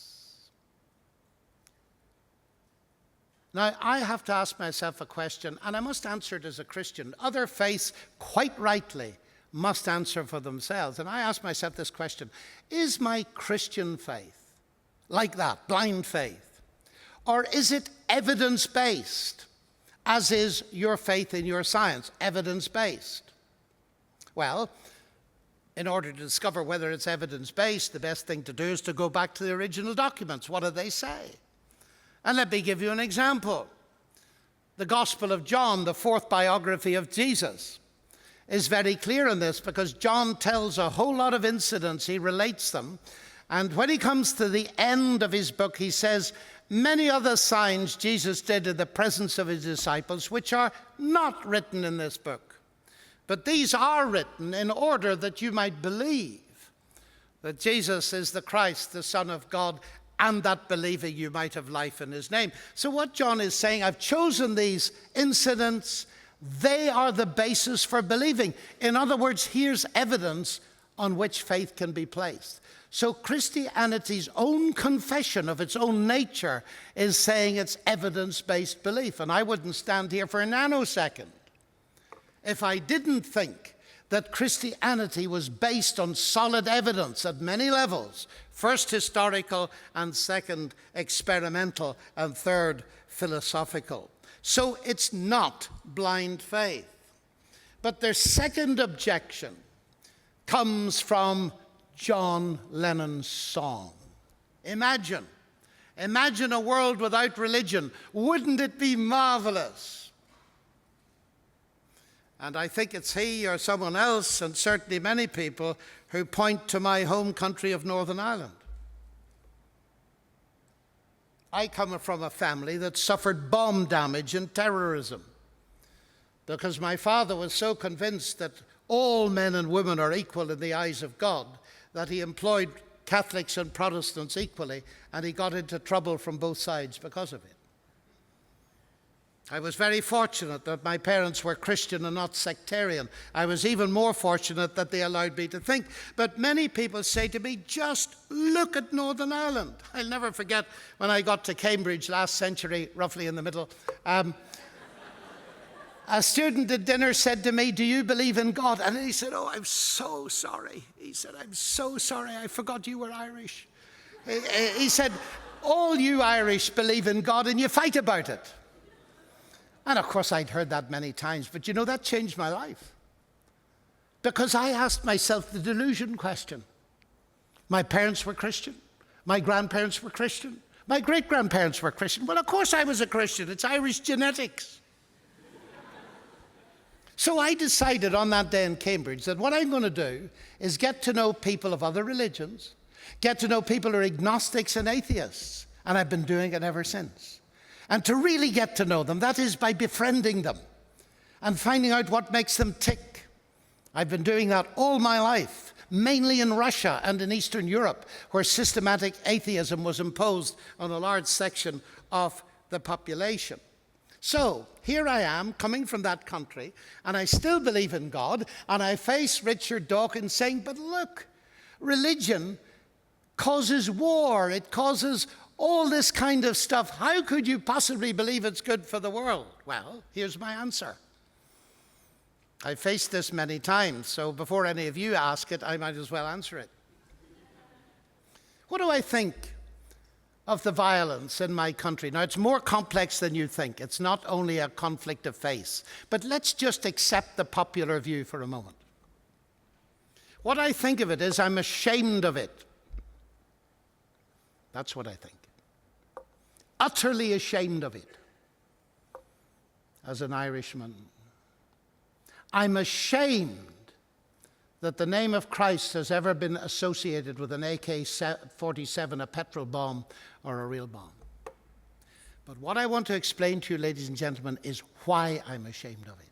Now, I have to ask myself a question, and I must answer it as a Christian. Other faiths, quite rightly, must answer for themselves. And I ask myself this question: is my Christian faith like that, blind faith? Or is it evidence-based, as is your faith in your science, evidence-based? Well, in order to discover whether it's evidence-based, the best thing to do is to go back to the original documents. What do they say? And let me give you an example. The Gospel of John, the fourth biography of Jesus, is very clear on this, because John tells a whole lot of incidents. He relates them. And when he comes to the end of his book, he says, many other signs Jesus did in the presence of his disciples, which are not written in this book. But these are written in order that you might believe that Jesus is the Christ, the Son of God, and that believing you might have life in his name. So what John is saying, I've chosen these incidents. They are the basis for believing. In other words, here's evidence on which faith can be placed. So Christianity's own confession of its own nature is saying it's evidence-based belief. And I wouldn't stand here for a nanosecond if I didn't think that Christianity was based on solid evidence at many levels. First, historical, and second, experimental, and third, philosophical. So it's not blind faith. But their second objection comes from John Lennon's song. Imagine a world without religion. Wouldn't it be marvelous? And I think it's he or someone else, and certainly many people, who point to my home country of Northern Ireland. I come from a family that suffered bomb damage and terrorism, because my father was so convinced that all men and women are equal in the eyes of God that he employed Catholics and Protestants equally, and he got into trouble from both sides because of it. I was very fortunate that my parents were Christian and not sectarian. I was even more fortunate that they allowed me to think. But many people say to me, just look at Northern Ireland. I'll never forget when I got to Cambridge last century, roughly in the middle. A student at dinner said to me, do you believe in God? And he said, oh, I'm so sorry. He said, I'm so sorry. I forgot you were Irish. He said, all you Irish believe in God and you fight about it. And of course, I'd heard that many times, but you know, that changed my life. Because I asked myself the delusion question. My parents were Christian. My grandparents were Christian. My great-grandparents were Christian. Well, of course I was a Christian. It's Irish genetics. So I decided on that day in Cambridge that what I'm going to do is get to know people of other religions, get to know people who are agnostics and atheists, and I've been doing it ever since. And to really get to know them, that is by befriending them, and finding out what makes them tick. I've been doing that all my life, mainly in Russia and in Eastern Europe, where systematic atheism was imposed on a large section of the population. So here I am, coming from that country, and I still believe in God, and I face Richard Dawkins saying, but look, religion causes war, it causes all this kind of stuff. How could you possibly believe it's good for the world? Well, here's my answer. I faced this many times, so before any of you ask it, I might as well answer it. What do I think of the violence in my country? Now, it's more complex than you think. It's not only a conflict of faith. But let's just accept the popular view for a moment. What I think of it is I'm ashamed of it. That's what I think. Utterly ashamed of it as an Irishman. I'm ashamed that the name of Christ has ever been associated with an AK-47, a petrol bomb, or a real bomb. But what I want to explain to you, ladies and gentlemen, is why I'm ashamed of it.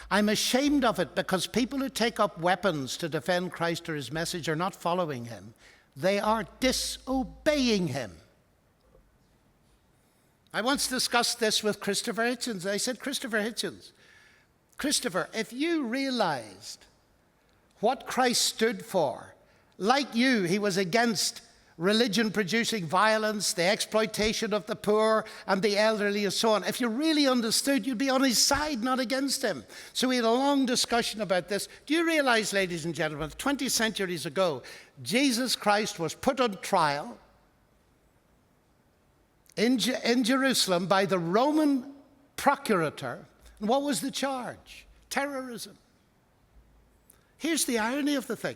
I'm ashamed of it because people who take up weapons to defend Christ or his message are not following him. They are disobeying him. I once discussed this with Christopher Hitchens. I said, Christopher, if you realized what Christ stood for, like you, he was against religion producing violence, the exploitation of the poor and the elderly and so on. If you really understood, you'd be on his side, not against him. So we had a long discussion about this. Do you realize, ladies and gentlemen, 20 centuries ago, Jesus Christ was put on trial in Jerusalem by the Roman procurator. And what was the charge? Terrorism. Here's the irony of the thing.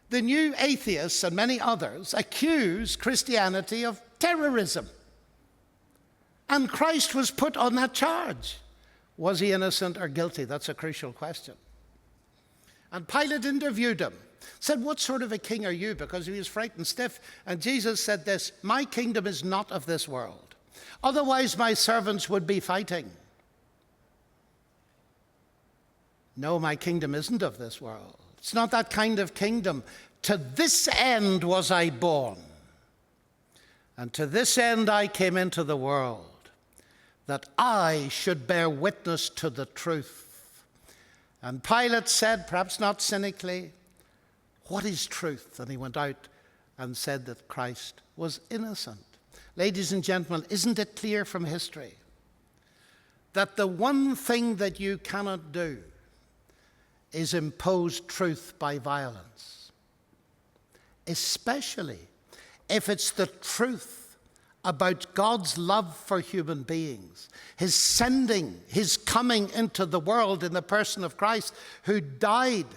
The new atheists and many others accuse Christianity of terrorism. And Christ was put on that charge. Was he innocent or guilty? That's a crucial question. And Pilate interviewed him. Said, what sort of a king are you? Because he was frightened stiff. And Jesus said this, my kingdom is not of this world. Otherwise my servants would be fighting. No, my kingdom isn't of this world. It's not that kind of kingdom. To this end was I born. And to this end I came into the world, that I should bear witness to the truth. And Pilate said, perhaps not cynically, what is truth? And he went out and said that Christ was innocent. Ladies and gentlemen, isn't it clear from history that the one thing that you cannot do is impose truth by violence, especially if it's the truth about God's love for human beings, his sending, his coming into the world in the person of Christ, who died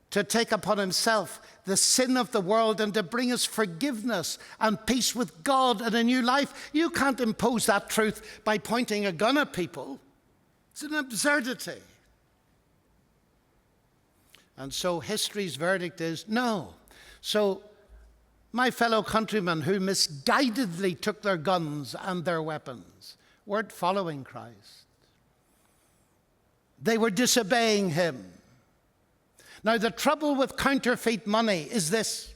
to take upon himself the sin of the world and to bring us forgiveness and peace with God and a new life. You can't impose that truth by pointing a gun at people. It's an absurdity. And so history's verdict is no. So my fellow countrymen who misguidedly took their guns and their weapons weren't following Christ. They were disobeying him. Now, the trouble with counterfeit money is this.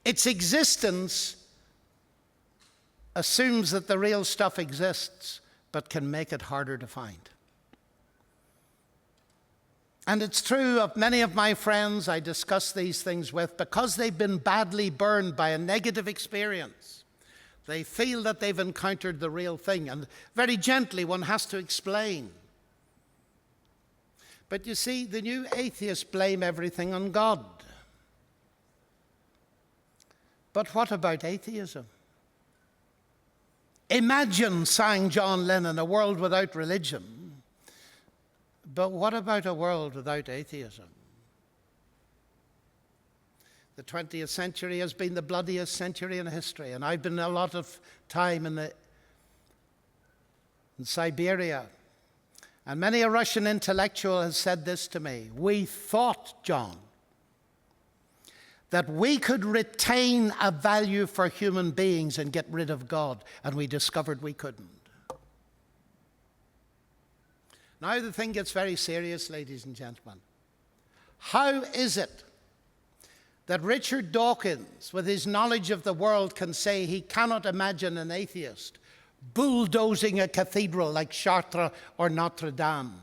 Its existence assumes that the real stuff exists, but can make it harder to find. And it's true of many of my friends I discuss these things with, because they've been badly burned by a negative experience. They feel that they've encountered the real thing, and very gently one has to explain. But you see, the new atheists blame everything on God. But what about atheism? Imagine, sang John Lennon, a world without religion. But what about a world without atheism? The 20th century has been the bloodiest century in history, and I've been a lot of time in Siberia. And many a Russian intellectual has said this to me. We thought, John, that we could retain a value for human beings and get rid of God, and we discovered we couldn't. Now the thing gets very serious, ladies and gentlemen. How is it that Richard Dawkins, with his knowledge of the world, can say he cannot imagine an atheist bulldozing a cathedral like Chartres or Notre Dame?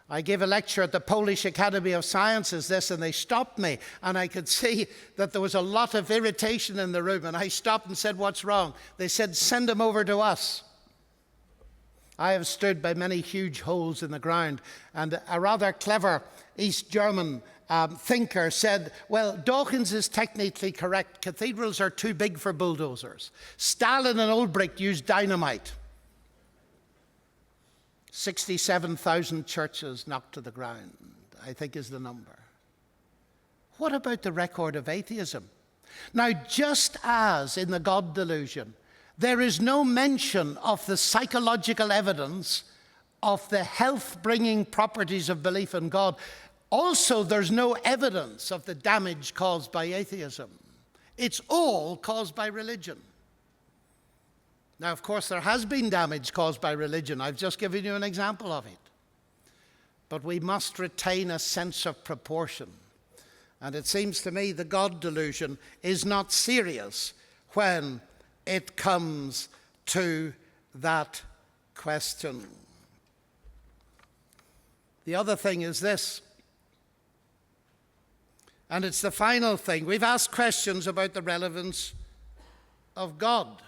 I gave a lecture at the Polish Academy of Sciences and they stopped me, and I could see that there was a lot of irritation in the room, and I stopped and said, "What's wrong?" They said, "Send him over to us." I have stood by many huge holes in the ground, and a rather clever East German thinker said, "Well, Dawkins is technically correct. Cathedrals are too big for bulldozers. Stalin and Ulbricht used dynamite. 67,000 churches knocked to the ground, I think is the number." What about the record of atheism? Now, just as in the God delusion, there is no mention of the psychological evidence of the health-bringing properties of belief in God, also there's no evidence of the damage caused by atheism. It's all caused by religion. Now, of course, there has been damage caused by religion. I've just given you an example of it. But we must retain a sense of proportion. And it seems to me the God delusion is not serious when it comes to that question. The other thing is this, and it's the final thing. We've asked questions about the relevance of God.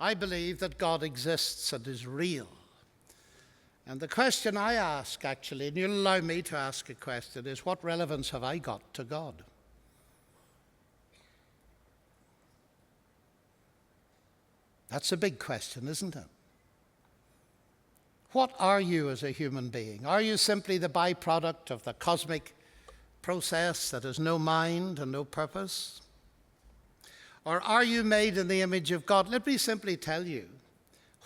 I believe that God exists and is real. And the question I ask, actually, and you'll allow me to ask a question, is what relevance have I got to God? That's a big question, isn't it? What are you as a human being? Are you simply the byproduct of the cosmic process that has no mind and no purpose? Or are you made in the image of God? Let me simply tell you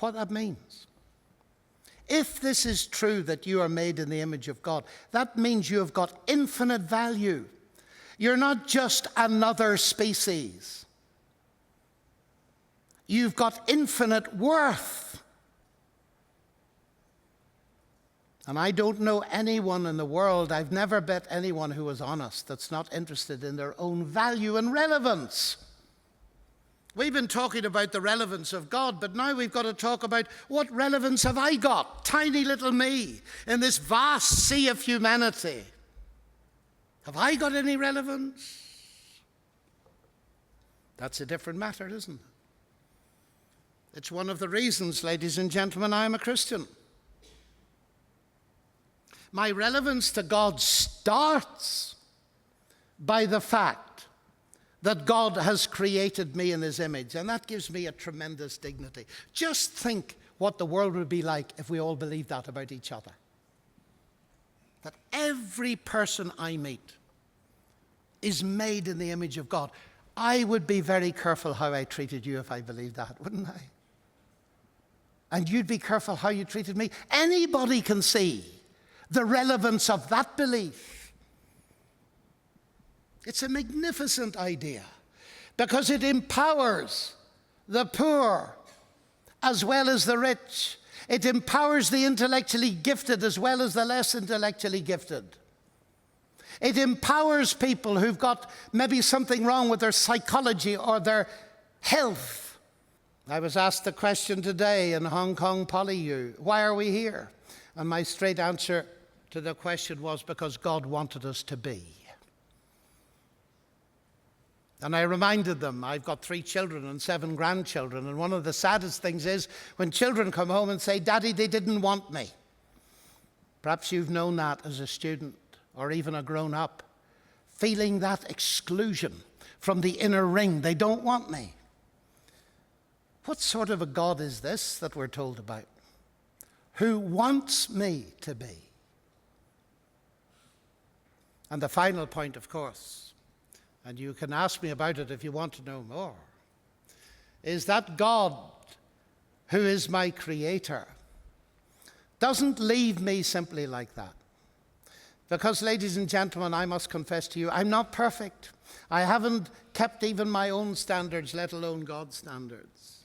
what that means. If this is true that you are made in the image of God, that means you have got infinite value. You're not just another species. You've got infinite worth. And I don't know anyone in the world, I've never met anyone who is honest that's not interested in their own value and relevance. We've been talking about the relevance of God, but now we've got to talk about what relevance have I got, tiny little me, in this vast sea of humanity. Have I got any relevance? That's a different matter, isn't it? It's one of the reasons, ladies and gentlemen, I am a Christian. My relevance to God starts by the fact that God has created me in his image, and that gives me a tremendous dignity. Just think what the world would be like if we all believed that about each other. That every person I meet is made in the image of God. I would be very careful how I treated you if I believed that, wouldn't I? And you'd be careful how you treated me. Anybody can see the relevance of that belief. It's a magnificent idea because it empowers the poor as well as the rich. It empowers the intellectually gifted as well as the less intellectually gifted. It empowers people who've got maybe something wrong with their psychology or their health. I was asked the question today in Hong Kong PolyU, why are we here? And my straight answer to the question was because God wanted us to be. And I reminded them, I've got 3 children and 7 grandchildren, and one of the saddest things is when children come home and say, "Daddy, they didn't want me." Perhaps you've known that as a student or even a grown-up, feeling that exclusion from the inner ring. They don't want me. What sort of a God is this that we're told about? Who wants me to be? And the final point, of course, and you can ask me about it if you want to know more, is that God, who is my creator, doesn't leave me simply like that. Because, ladies and gentlemen, I must confess to you, I'm not perfect. I haven't kept even my own standards, let alone God's standards.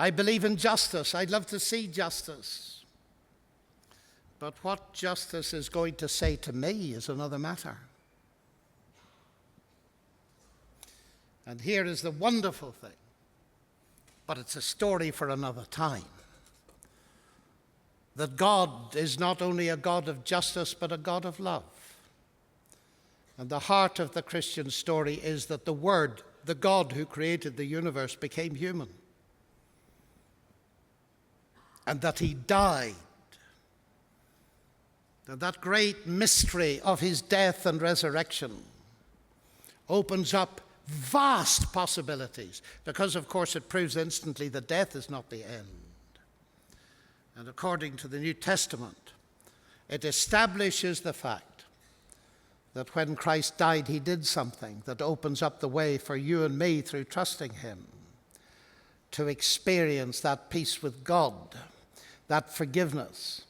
I believe in justice. I'd love to see justice. But what justice is going to say to me is another matter. And here is the wonderful thing, but it's a story for another time, that God is not only a God of justice, but a God of love. And the heart of the Christian story is that the Word, the God who created the universe, became human. And that he died. And that great mystery of his death and resurrection opens up vast possibilities, because of course it proves instantly that death is not the end. And according to the New Testament, it establishes the fact that when Christ died, he did something that opens up the way for you and me, through trusting him, to experience that peace with God, that forgiveness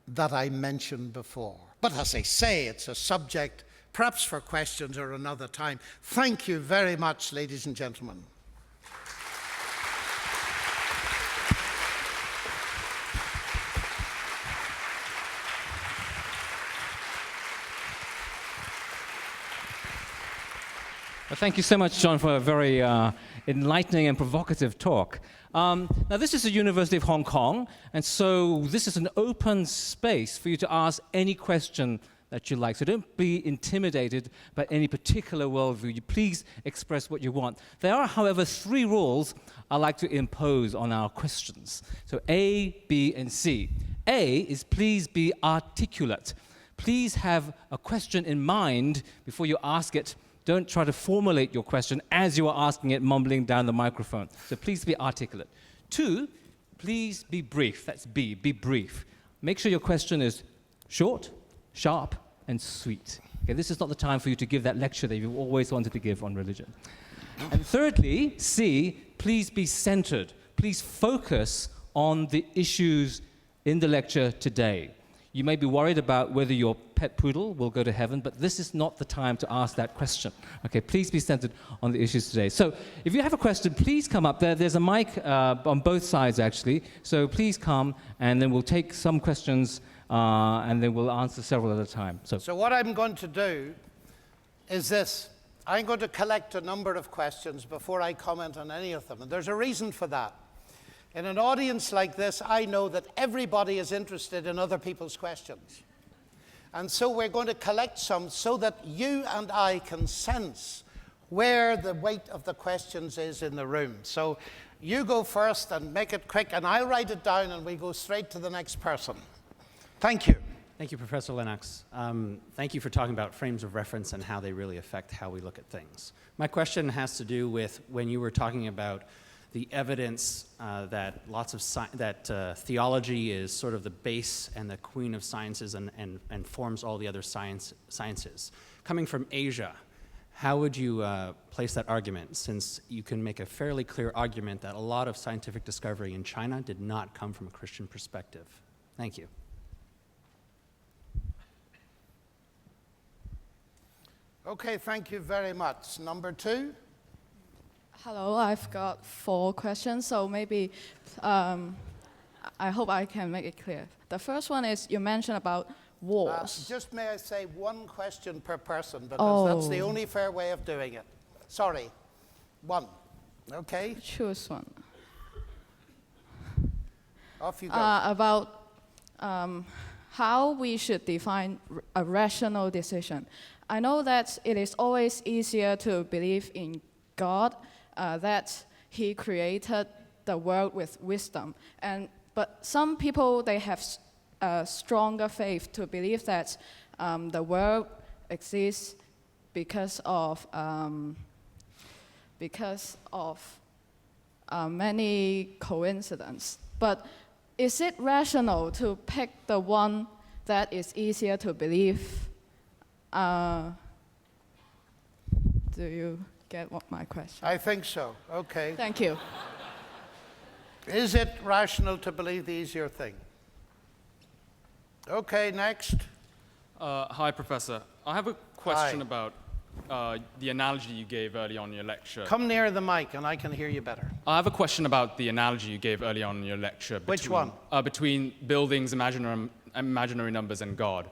that I mentioned before. But as I say, it's a subject perhaps for questions or another time. Thank you very much, ladies and gentlemen. Well, thank you so much, John, for a very enlightening and provocative talk. Now, this is the University of Hong Kong, and so this is an open space for you to ask any question that you like. So don't be intimidated by any particular worldview. You please express what you want. There are, however, 3 rules I like to impose on our questions. So A, B, and C. A is please be articulate. Please have a question in mind before you ask it. Don't try to formulate your question as you are asking it, mumbling down the microphone. So please be articulate. 2, please be brief. That's B, be brief. Make sure your question is short, sharp, and sweet. Okay, this is not the time for you to give that lecture that you've always wanted to give on religion. And thirdly, C, please be centered. Please focus on the issues in the lecture today. You may be worried about whether your pet poodle will go to heaven, but this is not the time to ask that question. Okay, please be centered on the issues today. So if you have a question, please come up there. There's a mic on both sides, actually. So please come, and then we'll take some questions, and then we'll answer several at a time. So what I'm going to do is this. I'm going to collect a number of questions before I comment on any of them. And there's a reason for that. In an audience like this, I know that everybody is interested in other people's questions. And so we're going to collect some so that you and I can sense where the weight of the questions is in the room. So you go first and make it quick, and I'll write it down, and we go straight to the next person. Thank you. Thank you, Professor Lennox. Thank you for talking about frames of reference and how they really affect how we look at things. My question has to do with when you were talking about the evidence that theology is sort of the base and the queen of sciences and forms all the other sciences. Coming from Asia, how would you place that argument, since you can make a fairly clear argument that a lot of scientific discovery in China did not come from a Christian perspective? Thank you. Okay, thank you very much. Number 2? Hello, I've got 4 questions, so maybe I hope I can make it clear. The first one is you mentioned about wars. Just may I say 1 question per person, because that's the only fair way of doing it. Sorry, 1. Okay? Choose one. Off you go. About how we should define a rational decision. I know that it is always easier to believe in God, that he created the world with wisdom. But some people, they have a stronger faith to believe that the world exists because of many coincidences. But is it rational to pick the one that is easier to believe? Do you get what my question? I think so. Okay. Thank you. Is it rational to believe the easier thing? Okay, next. Hi, Professor. I have a question Hi. about the analogy you gave early on in your lecture. Come near the mic and I can hear you better. I have a question about the analogy you gave early on in your lecture. Which one? Between buildings, imaginary numbers, and God.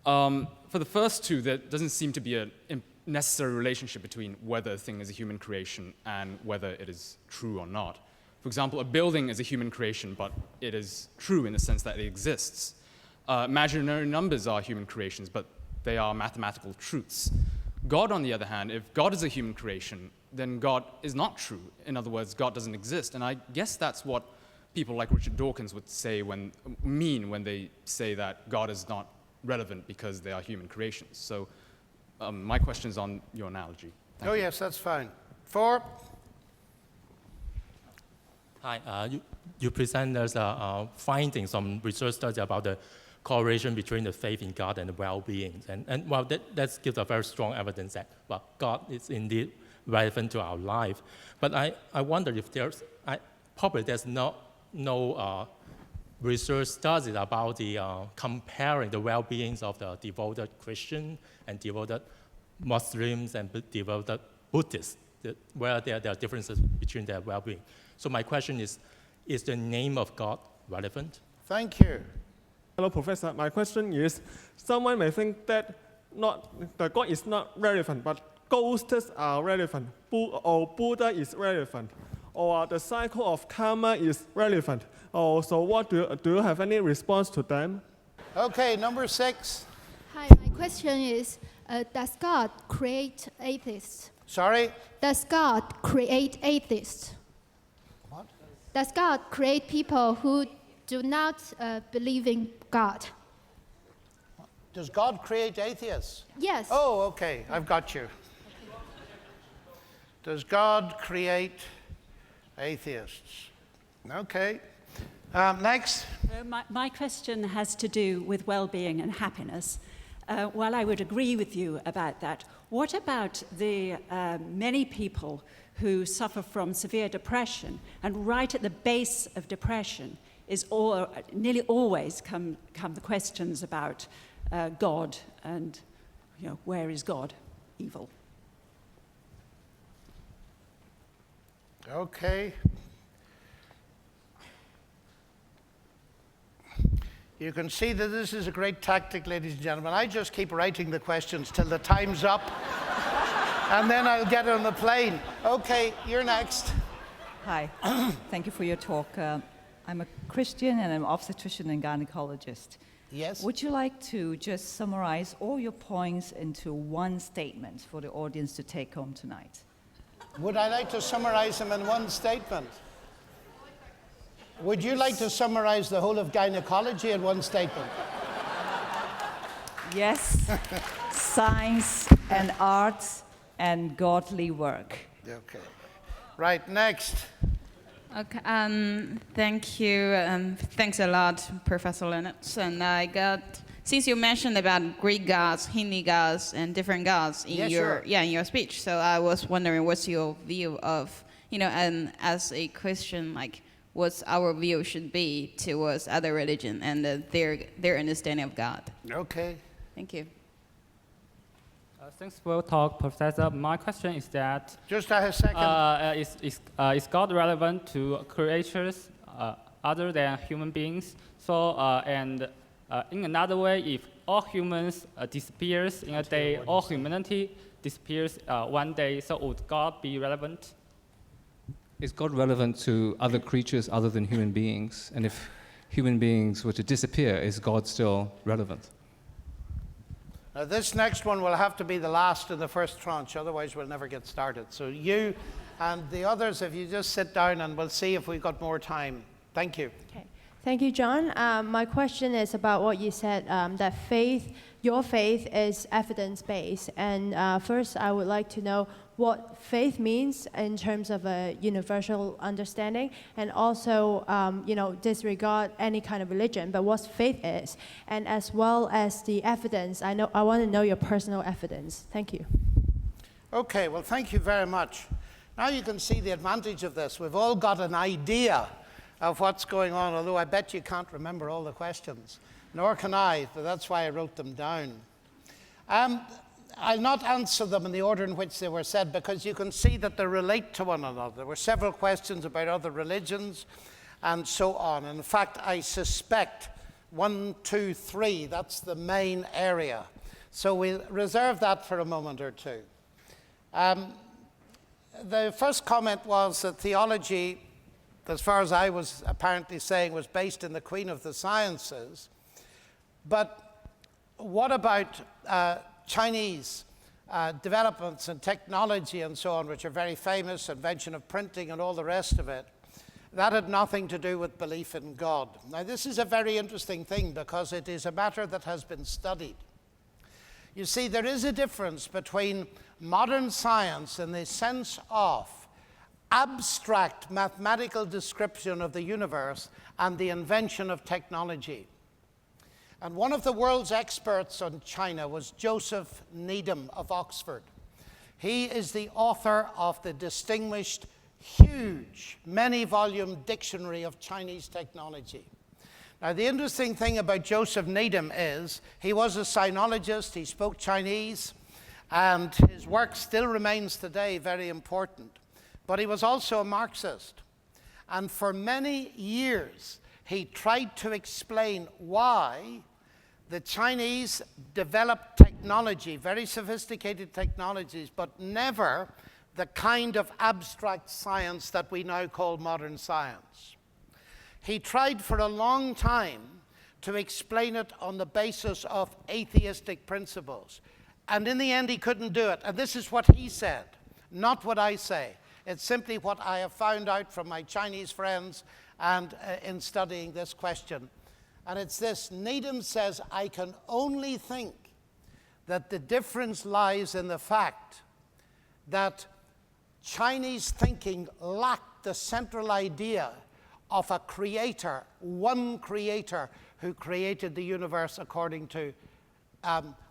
For the first two, there doesn't seem to be a necessary relationship between whether a thing is a human creation and whether it is true or not. For example, a building is a human creation, but it is true in the sense that it exists. Imaginary numbers are human creations, but they are mathematical truths. God, on the other hand, if God is a human creation, then God is not true. In other words, God doesn't exist. And I guess that's what people like Richard Dawkins would mean when they say that God is not relevant because they are human creations. So my question is on your analogy. Thank you. Yes, that's fine. 4. Hi, you present us findings from research study about the correlation between the faith in God and the well-being. And well, that gives a very strong evidence that, well, God is indeed relevant to our life. But I wonder if probably there's no research studies about the comparing the well-beings of the devoted Christian and devoted Muslims and devoted Buddhists, where there are differences between their well-being. So my question is the name of God relevant? Thank you. Hello, Professor. My question is, someone may think that the God is not relevant, but ghosts are relevant, or Buddha is relevant, or the cycle of karma is relevant. So what do you have any response to them? Okay, number 6. Hi, my question is, does God create atheists? Sorry? Does God create atheists? What? Does God create people who do not believe in God? Does God create atheists? Yes. Oh, okay, I've got you. Does God create atheists? Okay. Next. My question has to do with well-being and happiness. While I would agree with you about that, what about the many people who suffer from severe depression, and right at the base of depression is nearly always come the questions about God and, where is God? Evil. Okay. You can see that this is a great tactic, ladies and gentlemen. I just keep writing the questions till the time's up, and then I'll get on the plane. Okay, you're next. Hi, thank you for your talk. I'm a Christian and I'm an obstetrician and gynecologist. Yes? Would you like to just summarize all your points into one statement for the audience to take home tonight? Would I like to summarize them in one statement? Would you like to summarize the whole of gynecology in one statement? Yes, science and arts and godly work. Okay. Right, next. Okay, thank you. Thanks a lot, Professor Lennox. And since you mentioned about Greek gods, Hindi gods, and different gods in in your speech, so I was wondering what's your view of, and as a Christian, what our view should be towards other religion and their understanding of God. Okay. Thank you. Thanks for your talk, Professor. My question is that... Just a second. Is God relevant to creatures other than human beings? So, in another way, if all humans disappears in a day, all humanity disappears one day, so would God be relevant? Is God relevant to other creatures other than human beings? And if human beings were to disappear, is God still relevant? Now, this next one will have to be the last in the first tranche, otherwise we'll never get started. So you and the others, if you just sit down and we'll see if we've got more time. Thank you. Okay. Thank you, John. My question is about what you said, that your faith is evidence-based. And first, I would like to know what faith means in terms of a universal understanding, and also, disregard any kind of religion, but what faith is, and as well as the evidence. I want to know your personal evidence. Thank you. Okay, well, thank you very much. Now you can see the advantage of this. We've all got an idea of what's going on, although I bet you can't remember all the questions. Nor can I, but that's why I wrote them down. I'll not answer them in the order in which they were said, because you can see that they relate to one another. There were several questions about other religions and so on. In fact, I suspect 1, 2, 3, that's the main area. So we'll reserve that for a moment or two. The first comment was that theology, as far as I was apparently saying, was based in the Queen of the Sciences. But what about Chinese developments in technology and so on, which are very famous, invention of printing and all the rest of it? That had nothing to do with belief in God. Now, this is a very interesting thing because it is a matter that has been studied. You see, there is a difference between modern science in the sense of abstract mathematical description of the universe and the invention of technology. And one of the world's experts on China was Joseph Needham of Oxford. He is the author of the distinguished, huge, many-volume dictionary of Chinese technology. Now, the interesting thing about Joseph Needham is he was a sinologist, he spoke Chinese, and his work still remains today very important. But he was also a Marxist. And for many years, he tried to explain why the Chinese developed technology, very sophisticated technologies, but never the kind of abstract science that we now call modern science. He tried for a long time to explain it on the basis of atheistic principles. And in the end, he couldn't do it. And this is what he said, not what I say. It's simply what I have found out from my Chinese friends and in studying this question. And it's this: Needham says, I can only think that the difference lies in the fact that Chinese thinking lacked the central idea of a creator, one creator who created the universe according to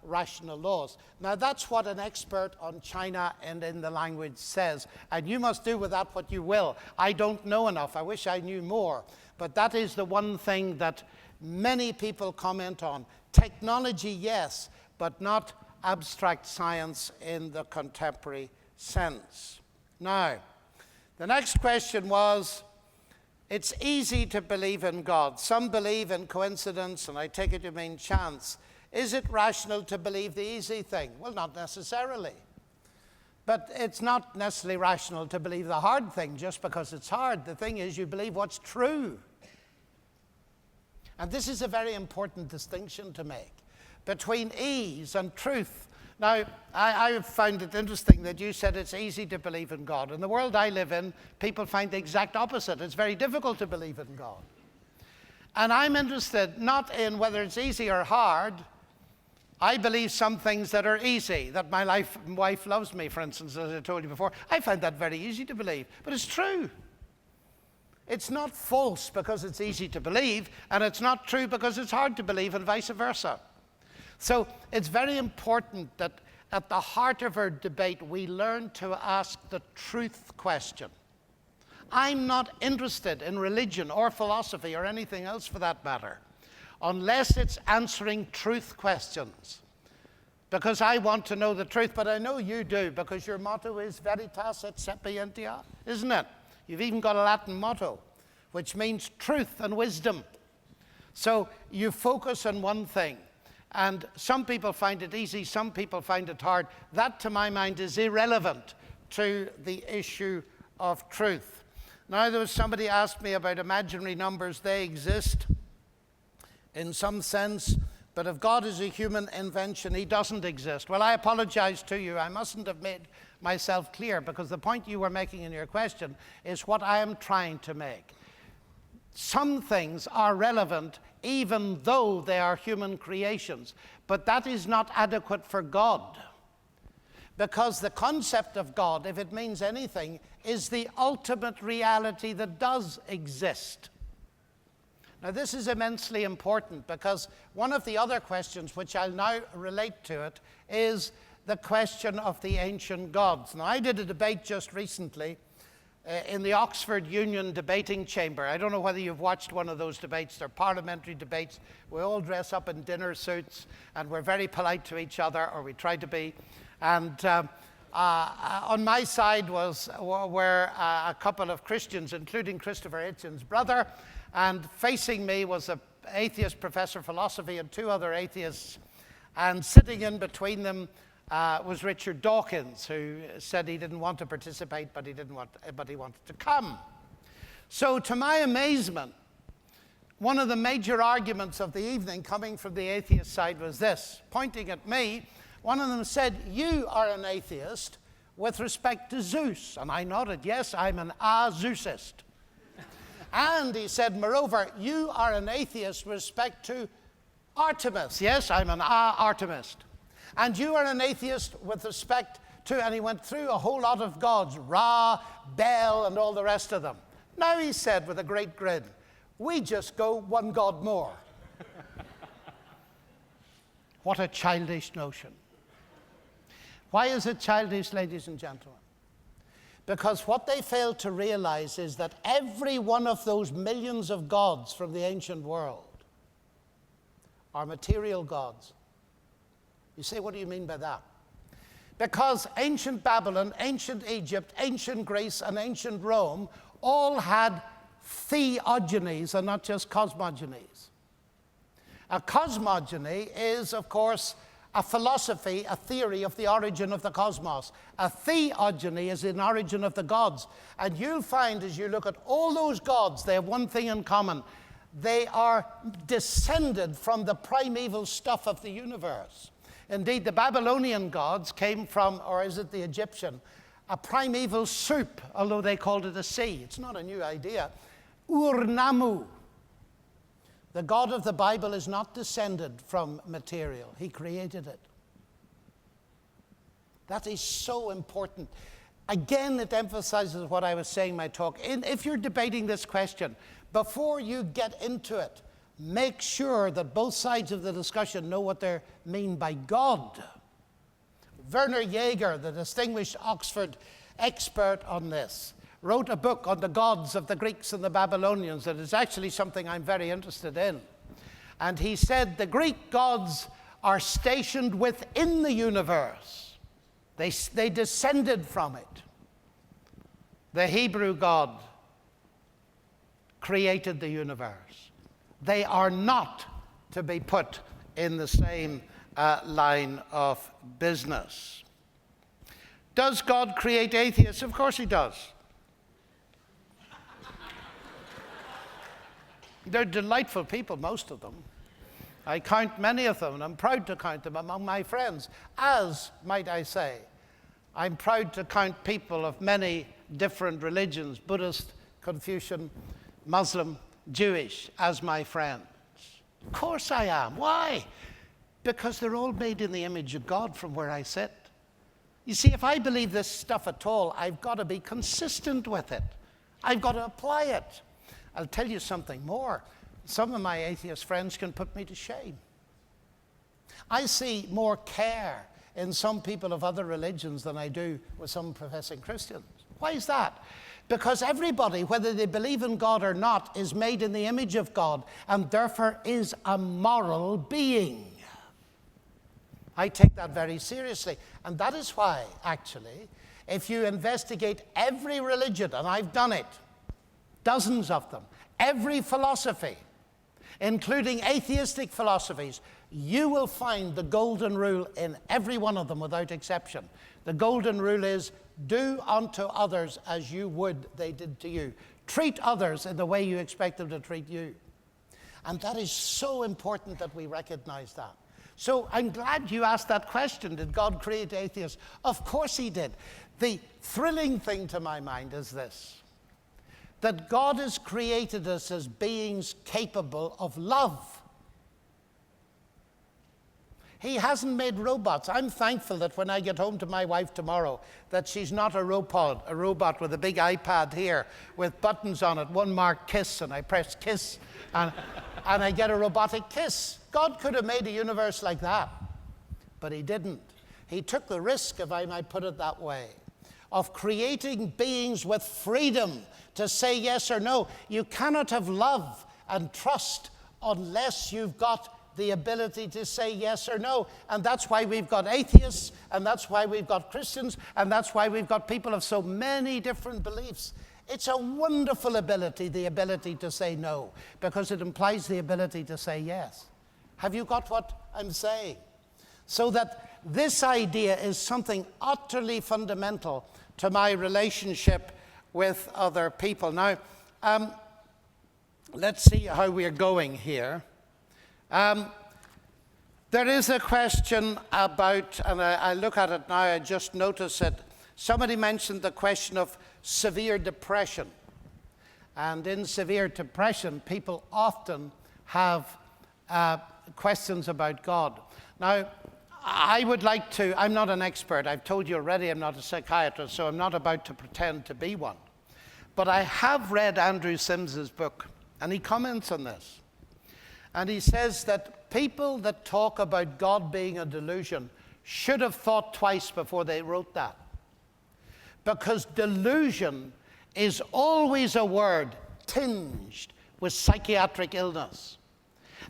rational laws. Now, that's what an expert on China and in the language says, and you must do with that what you will. I don't know enough. I wish I knew more. But that is the one thing that many people comment on. Technology, yes, but not abstract science in the contemporary sense. Now, the next question was, it's easy to believe in God. Some believe in coincidence, and I take it you mean chance. Is it rational to believe the easy thing? Well, not necessarily. But it's not necessarily rational to believe the hard thing just because it's hard. The thing is, you believe what's true. And this is a very important distinction to make between ease and truth. Now, I found it interesting that you said it's easy to believe in God. In the world I live in, people find the exact opposite. It's very difficult to believe in God. And I'm interested not in whether it's easy or hard. I believe some things that are easy, that my wife loves me, for instance, as I told you before. I find that very easy to believe, but it's true. It's not false because it's easy to believe, and it's not true because it's hard to believe, and vice versa. So it's very important that at the heart of our debate, we learn to ask the truth question. I'm not interested in religion or philosophy or anything else for that matter, unless it's answering truth questions. Because I want to know the truth, but I know you do, because your motto is veritas et sapientia, isn't it? You've even got a Latin motto, which means truth and wisdom. So you focus on one thing. And some people find it easy, some people find it hard. That, to my mind, is irrelevant to the issue of truth. Now, there was somebody asked me about imaginary numbers. They exist in some sense, but if God is a human invention, he doesn't exist. Well, I apologize to you. I mustn't have made myself clear, because the point you were making in your question is what I am trying to make. Some things are relevant even though they are human creations, but that is not adequate for God. Because the concept of God, if it means anything, is the ultimate reality that does exist. Now, this is immensely important, because one of the other questions, which I'll now relate to it, is the question of the ancient gods. Now, I did a debate just recently in the Oxford Union debating chamber. I don't know whether you've watched one of those debates. They're parliamentary debates. We all dress up in dinner suits, and we're very polite to each other, or we try to be. And on my side were a couple of Christians, including Christopher Hitchens' brother, and facing me was an atheist professor of philosophy and two other atheists, and sitting in between them was Richard Dawkins, who said he didn't want to participate, but he wanted to come. So to my amazement, one of the major arguments of the evening coming from the atheist side was this. Pointing at me, one of them said, "You are an atheist with respect to Zeus." And I nodded, "Yes, I'm an Zeusist." And he said, "Moreover, you are an atheist with respect to Artemis." "Yes, I'm an Artemist." "And you are an atheist with respect to," and he went through a whole lot of gods, Ra, Bel, and all the rest of them. "Now," he said with a great grin, "we just go one god more." What a childish notion. Why is it childish, ladies and gentlemen? Because what they fail to realize is that every one of those millions of gods from the ancient world are material gods. You say, what do you mean by that? Because ancient Babylon, ancient Egypt, ancient Greece, and ancient Rome all had theogonies and not just cosmogonies. A cosmogony is, of course, a philosophy, a theory of the origin of the cosmos. A theogony is an origin of the gods. And you'll find as you look at all those gods, they have one thing in common. They are descended from the primeval stuff of the universe. Indeed, the Babylonian gods came from, or is it the Egyptian, a primeval soup, although they called it a sea. It's not a new idea. Ur-Nammu. The God of the Bible is not descended from material. He created it. That is so important. Again, it emphasizes what I was saying in my talk. If you're debating this question, before you get into it, make sure that both sides of the discussion know what they mean by God. Werner Jaeger, the distinguished Oxford expert on this, wrote a book on the gods of the Greeks and the Babylonians that is actually something I'm very interested in. And he said the Greek gods are stationed within the universe. They descended from it. The Hebrew God created the universe. They are not to be put in the same line of business. Does God create atheists? Of course he does. They're delightful people, most of them. I count many of them, and I'm proud to count them among my friends, as, might I say, I'm proud to count people of many different religions, Buddhist, Confucian, Muslim, Jewish, as my friends. Of course I am. Why? Because they're all made in the image of God from where I sit. You see, if I believe this stuff at all, I've got to be consistent with it. I've got to apply it. I'll tell you something more. Some of my atheist friends can put me to shame. I see more care in some people of other religions than I do with some professing Christians. Why is that? Because everybody, whether they believe in God or not, is made in the image of God and therefore is a moral being. I take that very seriously. And that is why, actually, if you investigate every religion, and I've done it, dozens of them, every philosophy, including atheistic philosophies, you will find the golden rule in every one of them without exception. The golden rule is, do unto others as you would they did to you. Treat others in the way you expect them to treat you. And that is so important that we recognize that. So I'm glad you asked that question. Did God create atheists? Of course he did. The thrilling thing to my mind is this, that God has created us as beings capable of love. He hasn't made robots. I'm thankful that when I get home to my wife tomorrow, that she's not a robot with a big iPad here with buttons on it, one marked kiss, and I press kiss, and I get a robotic kiss. God could have made a universe like that, but he didn't. He took the risk, if I might put it that way, of creating beings with freedom to say yes or no. You cannot have love and trust unless you've got the ability to say yes or no. And that's why we've got atheists, and that's why we've got Christians, and that's why we've got people of so many different beliefs. It's a wonderful ability, the ability to say no, because it implies the ability to say yes. Have you got what I'm saying? So that this idea is something utterly fundamental to my relationship with other people. Now, let's see how we're going here. There is a question about, and I look at it now, I just noticed it. Somebody mentioned the question of severe depression. And in severe depression, people often have questions about God. Now, I would like to, I'm not an expert. I've told you already I'm not a psychiatrist, so I'm not about to pretend to be one. But I have read Andrew Sims's book, and he comments on this. And he says that people that talk about God being a delusion should have thought twice before they wrote that. Because delusion is always a word tinged with psychiatric illness.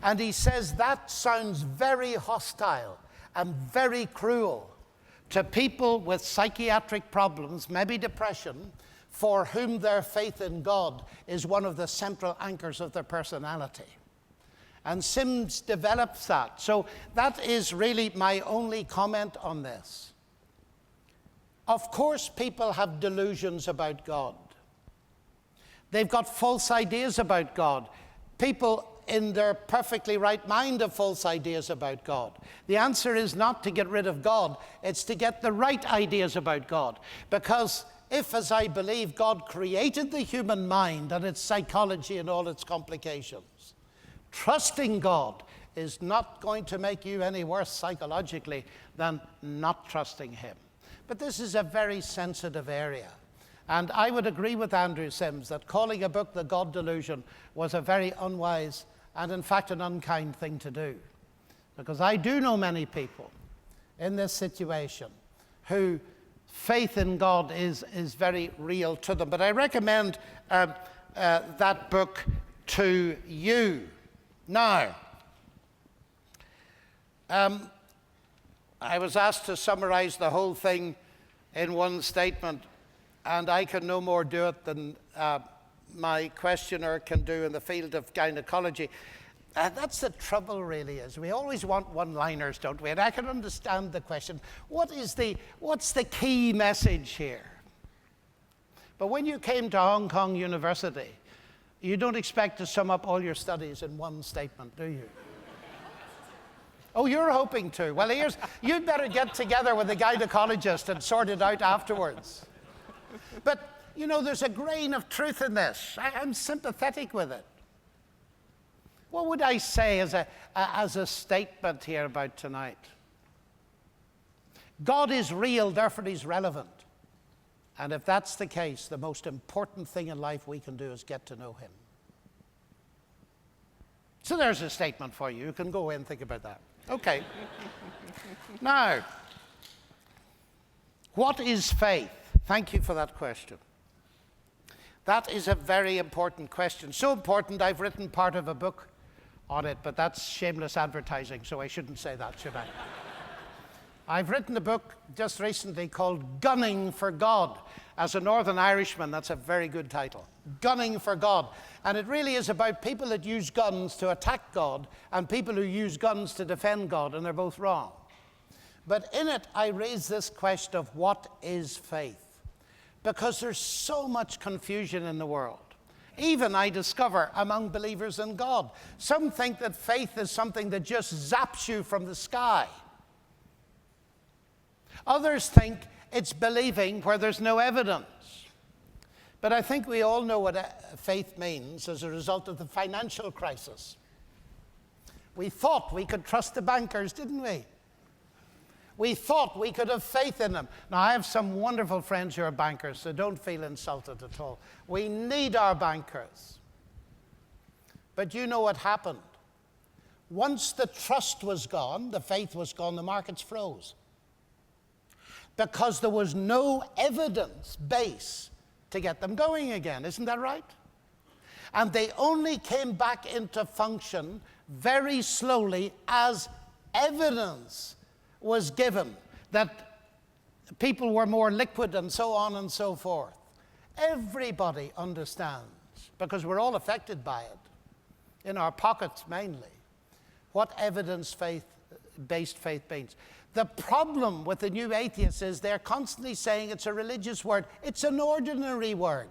And he says that sounds very hostile and very cruel to people with psychiatric problems, maybe depression, for whom their faith in God is one of the central anchors of their personality. And Sims develops that. So that is really my only comment on this. Of course, people have delusions about God. They've got false ideas about God. People in their perfectly right mind have false ideas about God. The answer is not to get rid of God, it's to get the right ideas about God. Because if, as I believe, God created the human mind and its psychology and all its complications, trusting God is not going to make you any worse psychologically than not trusting him. But this is a very sensitive area. And I would agree with Andrew Sims that calling a book The God Delusion was a very unwise and, in fact, an unkind thing to do. Because I do know many people in this situation who faith in God is very real to them. But I recommend that book to you. Now, I was asked to summarize the whole thing in one statement, and I can no more do it than my questioner can do in the field of gynecology. That's the trouble, really, is we always want one-liners, don't we? And I can understand the question, what's the key message here? But when you came to Hong Kong University, you don't expect to sum up all your studies in one statement, do you? Oh, you're hoping to. Well, you'd better get together with a gynecologist and sort it out afterwards. But, you know, there's a grain of truth in this. I'm sympathetic with it. What would I say as a statement here about tonight? God is real, therefore he's relevant. And if that's the case, the most important thing in life we can do is get to know him. So there's a statement for you. You can go away and think about that. Okay. Now, what is faith? Thank you for that question. That is a very important question. So important, I've written part of a book on it, but that's shameless advertising, so I shouldn't say that, should I? I've written a book just recently called Gunning for God. As a Northern Irishman, that's a very good title. Gunning for God. And it really is about people that use guns to attack God and people who use guns to defend God, and they're both wrong. But in it, I raise this question of what is faith? Because there's so much confusion in the world. Even, I discover, among believers in God. Some think that faith is something that just zaps you from the sky. Others think it's believing where there's no evidence. But I think we all know what faith means as a result of the financial crisis. We thought we could trust the bankers, didn't we? We thought we could have faith in them. Now, I have some wonderful friends who are bankers, so don't feel insulted at all. We need our bankers. But you know what happened? Once the trust was gone, the faith was gone, the markets froze. because there was no evidence base to get them going again. Isn't that right? And they only came back into function very slowly as evidence was given that people were more liquid and so on and so forth. Everybody understands, because we're all affected by it, in our pockets mainly, what evidence-based faith means. The problem with the new atheists is they're constantly saying it's a religious word. It's an ordinary word.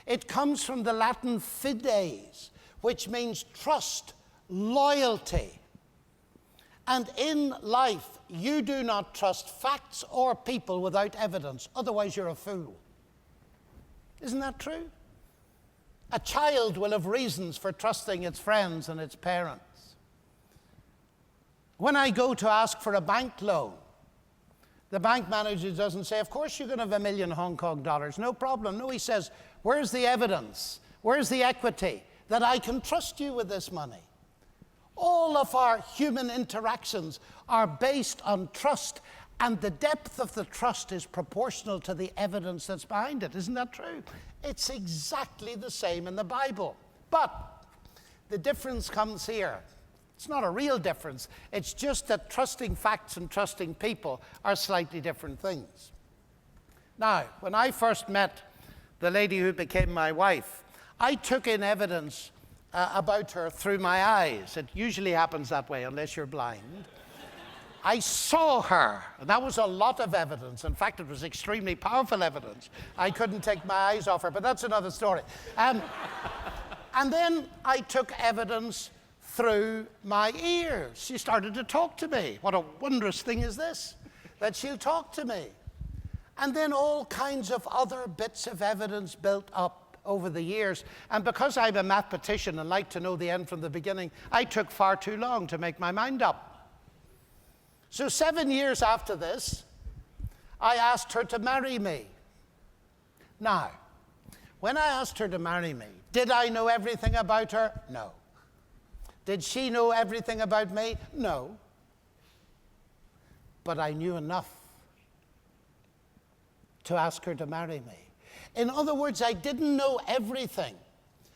It comes from the Latin fides, which means trust, loyalty. And in life, you do not trust facts or people without evidence. Otherwise, you're a fool. Isn't that true? A child will have reasons for trusting its friends and its parents. When I go to ask for a bank loan, the bank manager doesn't say, of course you're going to have $1 million Hong Kong dollars, no problem. No, he says, where's the evidence? Where's the equity that I can trust you with this money? All of our human interactions are based on trust, and the depth of the trust is proportional to the evidence that's behind it. Isn't that true? It's exactly the same in the Bible. But the difference comes here. It's not a real difference. It's just that trusting facts and trusting people are slightly different things. Now, when I first met the lady who became my wife, I took in evidence about her through my eyes. It usually happens that way unless you're blind. I saw her, and that was a lot of evidence. In fact, it was extremely powerful evidence. I couldn't take my eyes off her, but that's another story. And then I took evidence through my ears. She started to talk to me. What a wondrous thing is this, that she'll talk to me. And then all kinds of other bits of evidence built up over the years. And because I'm a mathematician and like to know the end from the beginning, I took far too long to make my mind up. So 7 years after this, I asked her to marry me. Now, when I asked her to marry me, did I know everything about her? No. Did she know everything about me? No. But I knew enough to ask her to marry me. In other words, I didn't know everything.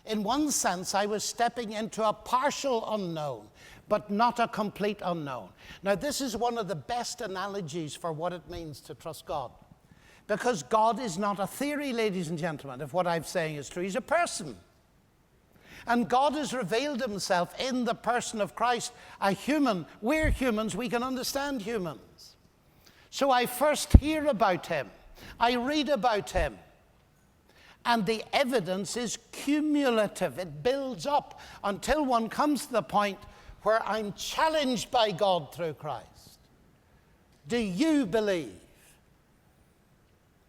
In one sense, I was stepping into a partial unknown, but not a complete unknown. Now, this is one of the best analogies for what it means to trust God. Because God is not a theory, ladies and gentlemen, if what I'm saying is true. He's a person. And God has revealed himself in the person of Christ, a human. We're humans, we can understand humans. So I first hear about him. I read about him. And the evidence is cumulative. It builds up until one comes to the point where I'm challenged by God through Christ. Do you believe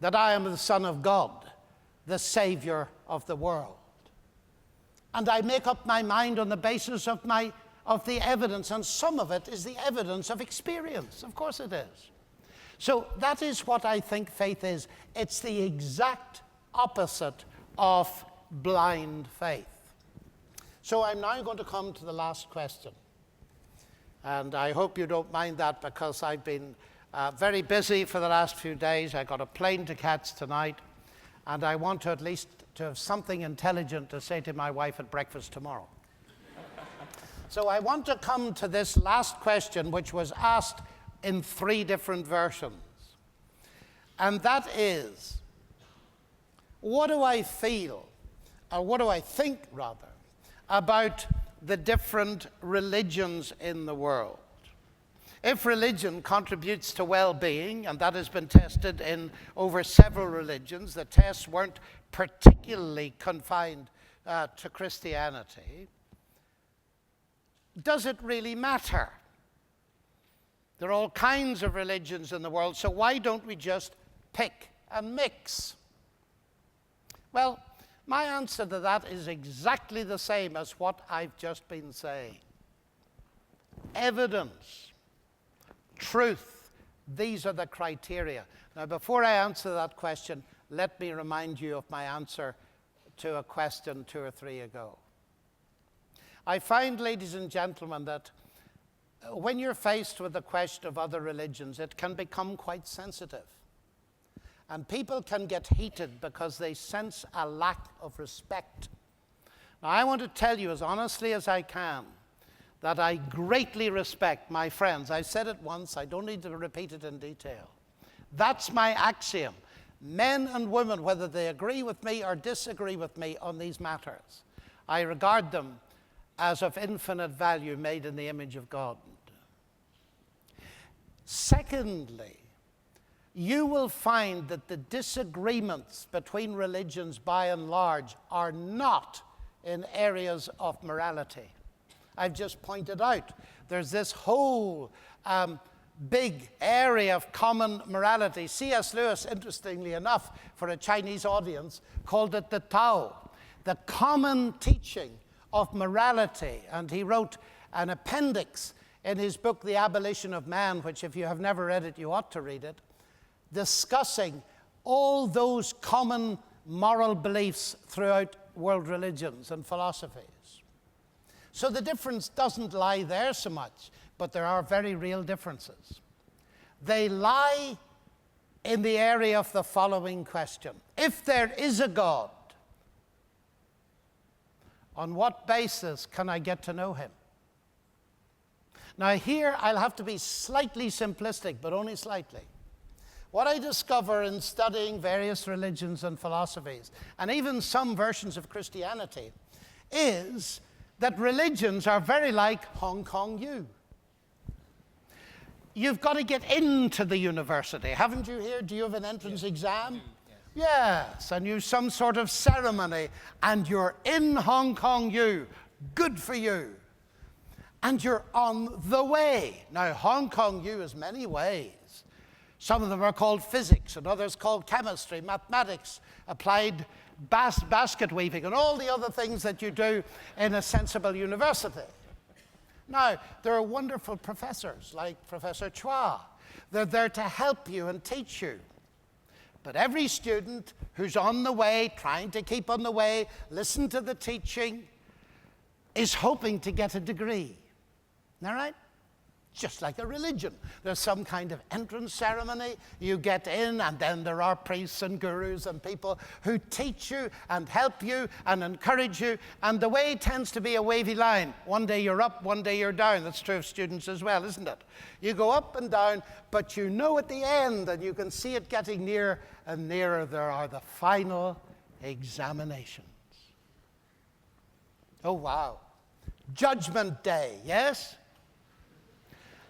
that I am the Son of God, the Savior of the world? And I make up my mind on the basis of the evidence, and some of it is the evidence of experience. Of course it is. So that is what I think faith is. It's the exact opposite of blind faith. So I'm now going to come to the last question. And I hope you don't mind that, because I've been very busy for the last few days. I got a plane to catch tonight, and I want to at least to have something intelligent to say to my wife at breakfast tomorrow. So I want to come to this last question, which was asked in 3 different versions. And that is, what do I feel, or what do I think, rather, about the different religions in the world? If religion contributes to well-being, and that has been tested in over several religions, the tests weren't particularly confined to Christianity, does it really matter? There are all kinds of religions in the world, so why don't we just pick and mix? Well, my answer to that is exactly the same as what I've just been saying. Evidence, truth, these are the criteria. Now, before I answer that question, let me remind you of my answer to a question 2 or 3 ago. I find, ladies and gentlemen, that when you're faced with the question of other religions, it can become quite sensitive. And people can get heated because they sense a lack of respect. Now, I want to tell you as honestly as I can that I greatly respect my friends. I said it once, I don't need to repeat it in detail. That's my axiom. Men and women, whether they agree with me or disagree with me on these matters, I regard them as of infinite value, made in the image of God. Secondly, you will find that the disagreements between religions by and large are not in areas of morality. I've just pointed out there's this whole big area of common morality. C.S. Lewis, interestingly enough, for a Chinese audience, called it the Tao, the common teaching of morality. And he wrote an appendix in his book, The Abolition of Man, which if you have never read it, you ought to read it, discussing all those common moral beliefs throughout world religions and philosophies. So the difference doesn't lie there so much, but there are very real differences. They lie in the area of the following question. If there is a God, on what basis can I get to know him? Now here I'll have to be slightly simplistic, but only slightly. What I discover in studying various religions and philosophies, and even some versions of Christianity, is that religions are very like Hong Kong U. You've got to get into the university, haven't you here? Do you have an entrance exam? Yes, and you some sort of ceremony, and you're in Hong Kong U. Good for you. And you're on the way. Now, Hong Kong U is many ways. Some of them are called physics, and others called chemistry, mathematics, applied basket weaving, and all the other things that you do in a sensible university. Now, there are wonderful professors like Professor Chua. They're there to help you and teach you. But every student who's on the way, trying to keep on the way, listen to the teaching, is hoping to get a degree. All right? Just like a religion. There's some kind of entrance ceremony. You get in, and then there are priests and gurus and people who teach you and help you and encourage you. And the way tends to be a wavy line. One day you're up, one day you're down. That's true of students as well, isn't it? You go up and down, but you know at the end, and you can see it getting nearer and nearer, there are the final examinations. Oh, wow. Judgment Day, yes?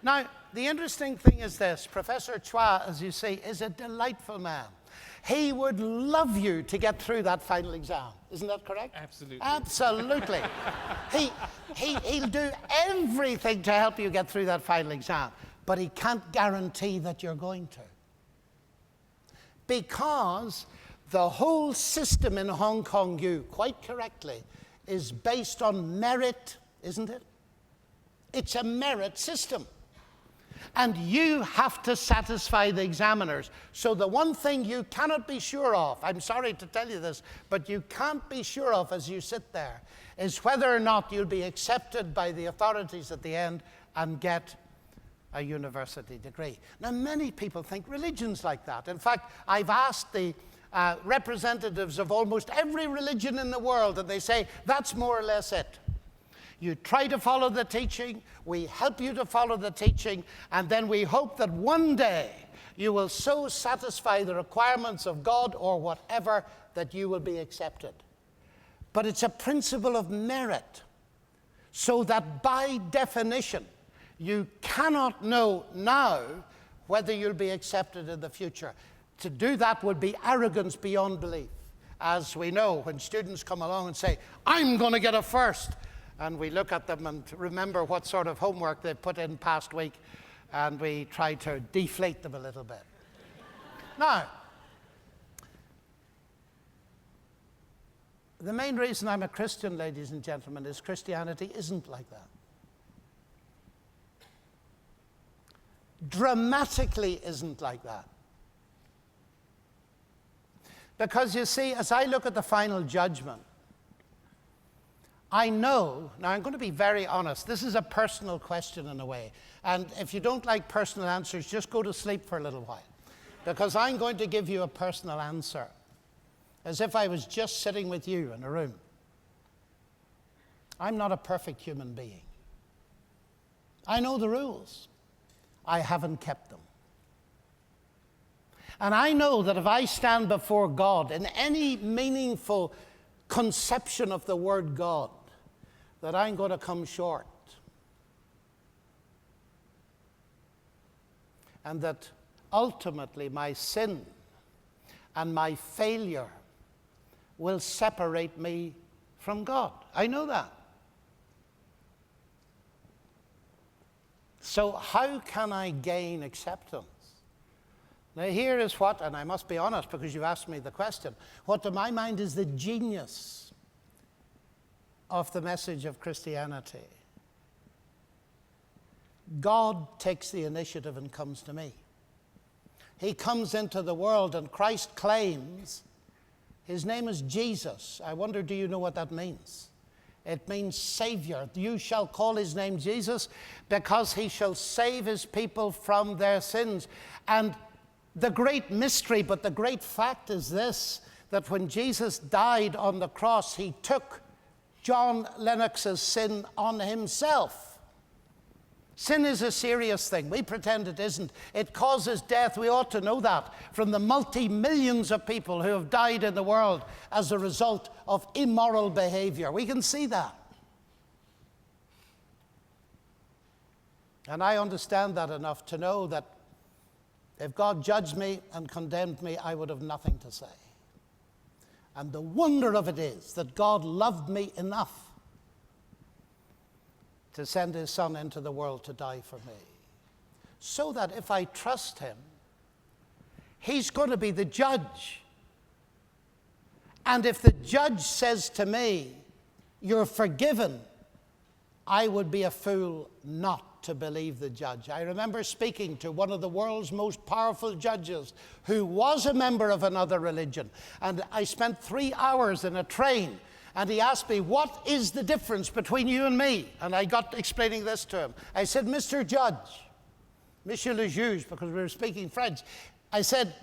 Now, the interesting thing is this. Professor Chua, as you see, is a delightful man. He would love you to get through that final exam. Isn't that correct? Absolutely. Absolutely. He'll do everything to help you get through that final exam, but he can't guarantee that you're going to. Because the whole system in Hong Kong U, quite correctly, is based on merit, isn't it? It's a merit system. And you have to satisfy the examiners. So the one thing you cannot be sure of, I'm sorry to tell you this, but you can't be sure of as you sit there, is whether or not you'll be accepted by the authorities at the end and get a university degree. Now, many people think religion's like that. In fact, I've asked the representatives of almost every religion in the world, and they say, that's more or less it. You try to follow the teaching, we help you to follow the teaching, and then we hope that one day you will so satisfy the requirements of God or whatever that you will be accepted. But it's a principle of merit, so that by definition, you cannot know now whether you'll be accepted in the future. To do that would be arrogance beyond belief. As we know, when students come along and say, I'm going to get a first, and we look at them and remember what sort of homework they put in past week, and we try to deflate them a little bit. Now, the main reason I'm a Christian, ladies and gentlemen, is Christianity isn't like that. Dramatically isn't like that. Because you see, as I look at the final judgment, I know, now I'm going to be very honest, this is a personal question in a way, and if you don't like personal answers, just go to sleep for a little while. because I'm going to give you a personal answer, as if I was just sitting with you in a room. I'm not a perfect human being. I know the rules. I haven't kept them. And I know that if I stand before God in any meaningful conception of the word God, that I'm going to come short. And that ultimately my sin and my failure will separate me from God. I know that. So how can I gain acceptance? Now here is what, and I must be honest because you asked me the question, what to my mind is the genius of the message of Christianity. God takes the initiative and comes to me. He comes into the world, and Christ claims his name is Jesus. I wonder, do you know what that means? It means Savior. You shall call his name Jesus because he shall save his people from their sins. And the great mystery, but the great fact is this, that when Jesus died on the cross, he took John Lennox's sin on himself. Sin is a serious thing. We pretend it isn't. It causes death. We ought to know that from the multi-millions of people who have died in the world as a result of immoral behavior. We can see that. And I understand that enough to know that if God judged me and condemned me, I would have nothing to say. And the wonder of it is that God loved me enough to send his Son into the world to die for me, so that if I trust him, he's going to be the judge. And if the judge says to me, you're forgiven, I would be a fool not to believe the judge. I remember speaking to one of the world's most powerful judges who was a member of another religion, and I spent 3 hours in a train. And he asked me, what is the difference between you and me? And I got explaining this to him. I said, Mr. Judge, Monsieur le Juge, because we were speaking French. I said,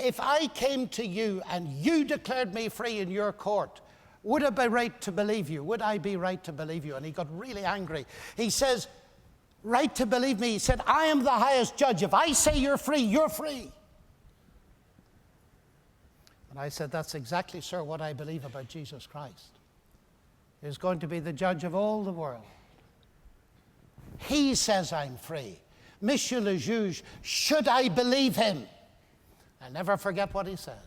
if I came to you and you declared me free in your court, would I be right to believe you? Would I be right to believe you? And he got really angry. He says, right to believe me? He said, I am the highest judge. If I say you're free, you're free. And I said, that's exactly, sir, what I believe about Jesus Christ. He's going to be the judge of all the world. He says I'm free. Monsieur le Juge, should I believe him? I'll never forget what he said.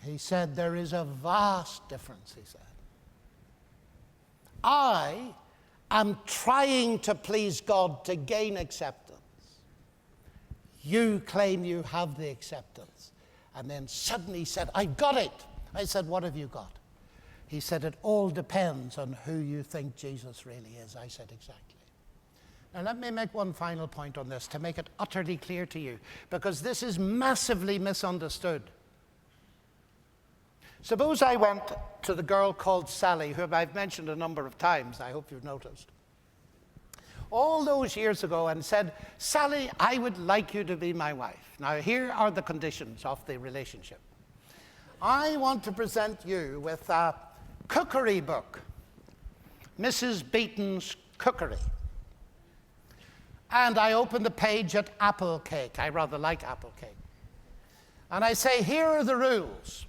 He said, there is a vast difference, he said. I am trying to please God to gain acceptance. You claim you have the acceptance. And then suddenly he said, I got it. I said, what have you got? He said, it all depends on who you think Jesus really is. I said, exactly. Now let me make one final point on this to make it utterly clear to you, because this is massively misunderstood. Suppose I went to the girl called Sally, whom I've mentioned a number of times, I hope you've noticed, all those years ago, and said, Sally, I would like you to be my wife. Now, here are the conditions of the relationship. I want to present you with a cookery book, Mrs. Beaton's Cookery. And I open the page at apple cake. I rather like apple cake. And I say, here are the rules.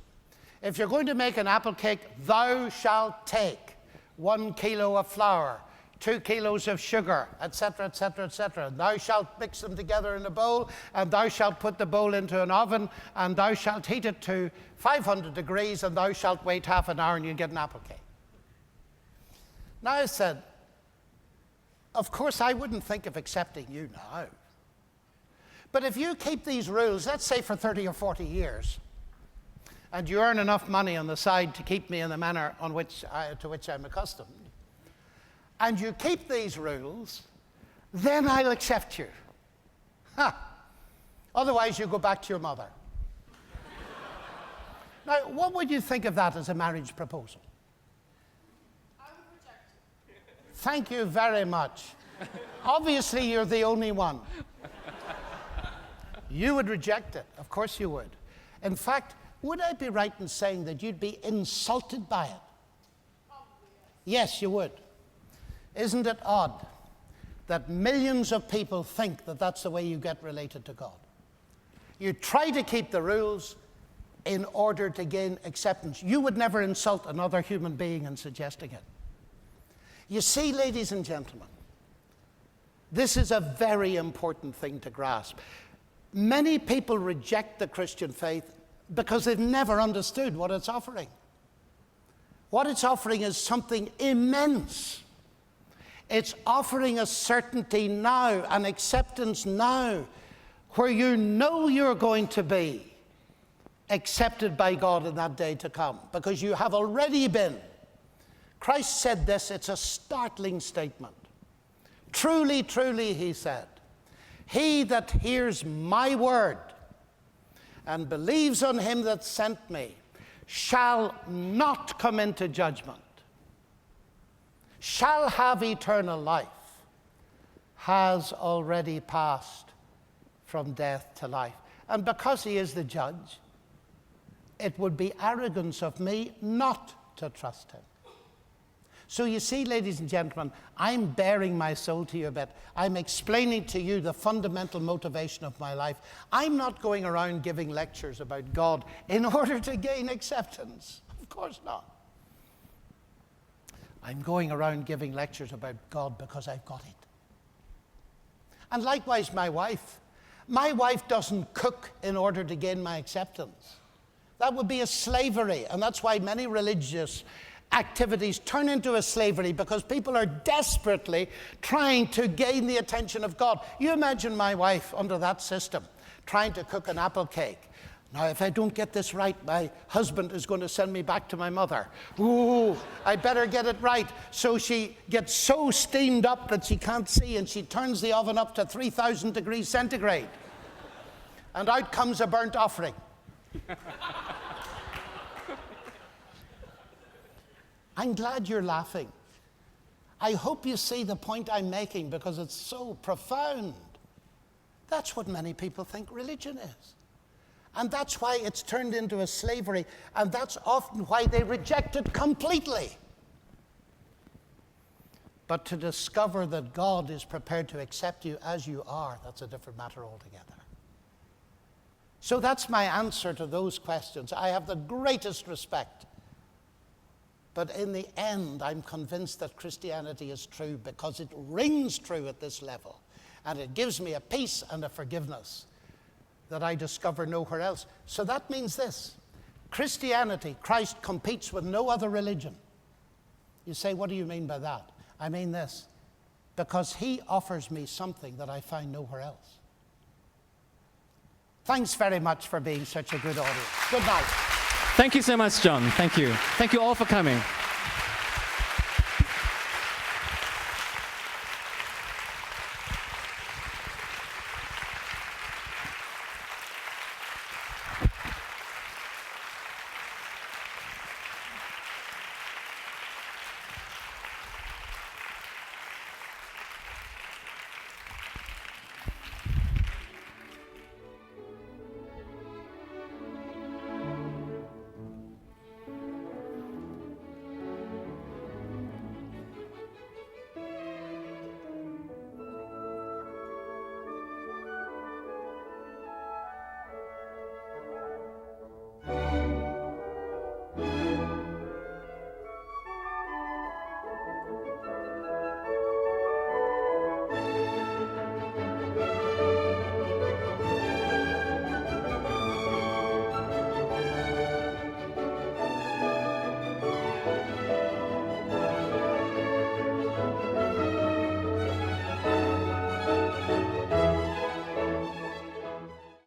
If you're going to make an apple cake, thou shalt take 1 kilo of flour, 2 kilos of sugar, etc., etc., etc. Thou shalt mix them together in a bowl, and thou shalt put the bowl into an oven, and thou shalt heat it to 500 degrees, and thou shalt wait half an hour, and you get an apple cake. Now I said, of course I wouldn't think of accepting you now. But if you keep these rules, let's say for 30 or 40 years, and you earn enough money on the side to keep me in the manner to which I'm accustomed, and you keep these rules, then I'll accept you. Ha! Otherwise, you go back to your mother. Now, what would you think of that as a marriage proposal? I would reject it. Thank you very much. Obviously, you're the only one. You would reject it. Of course you would. In fact, would I be right in saying that you'd be insulted by it? Yes, you would. Isn't it odd that millions of people think that that's the way you get related to God? You try to keep the rules in order to gain acceptance. You would never insult another human being in suggesting it. You see, ladies and gentlemen, this is a very important thing to grasp. Many people reject the Christian faith because they've never understood what it's offering. What it's offering is something immense. It's offering a certainty now, an acceptance now, where you know you're going to be accepted by God in that day to come, because you have already been. Christ said this, it's a startling statement. Truly, truly, he said, he that hears my word and believes on him that sent me shall not come into judgment, shall have eternal life, has already passed from death to life. And because he is the judge, it would be arrogance of me not to trust him. So you see, ladies and gentlemen, I'm bearing my soul to you a bit. I'm explaining to you the fundamental motivation of my life. I'm not going around giving lectures about God in order to gain acceptance. Of course not. I'm going around giving lectures about God because I've got it. And likewise, my wife. My wife doesn't cook in order to gain my acceptance. That would be a slavery, and that's why many religious activities turn into a slavery, because people are desperately trying to gain the attention of God. You imagine my wife under that system, trying to cook an apple cake. Now, if I don't get this right, my husband is going to send me back to my mother. Ooh, I better get it right. So she gets so steamed up that she can't see, and she turns the oven up to 3,000 degrees centigrade. And out comes a burnt offering. I'm glad you're laughing. I hope you see the point I'm making, because it's so profound. That's what many people think religion is. And that's why it's turned into a slavery, and that's often why they reject it completely. But to discover that God is prepared to accept you as you are, that's a different matter altogether. So that's my answer to those questions. I have the greatest respect. But in the end, I'm convinced that Christianity is true, because it rings true at this level. And it gives me a peace and a forgiveness that I discover nowhere else. So that means this: Christianity, Christ competes with no other religion. You say, what do you mean by that? I mean this: because he offers me something that I find nowhere else. Thanks very much for being such a good audience. Good night. Thank you so much, John. Thank you. Thank you all for coming.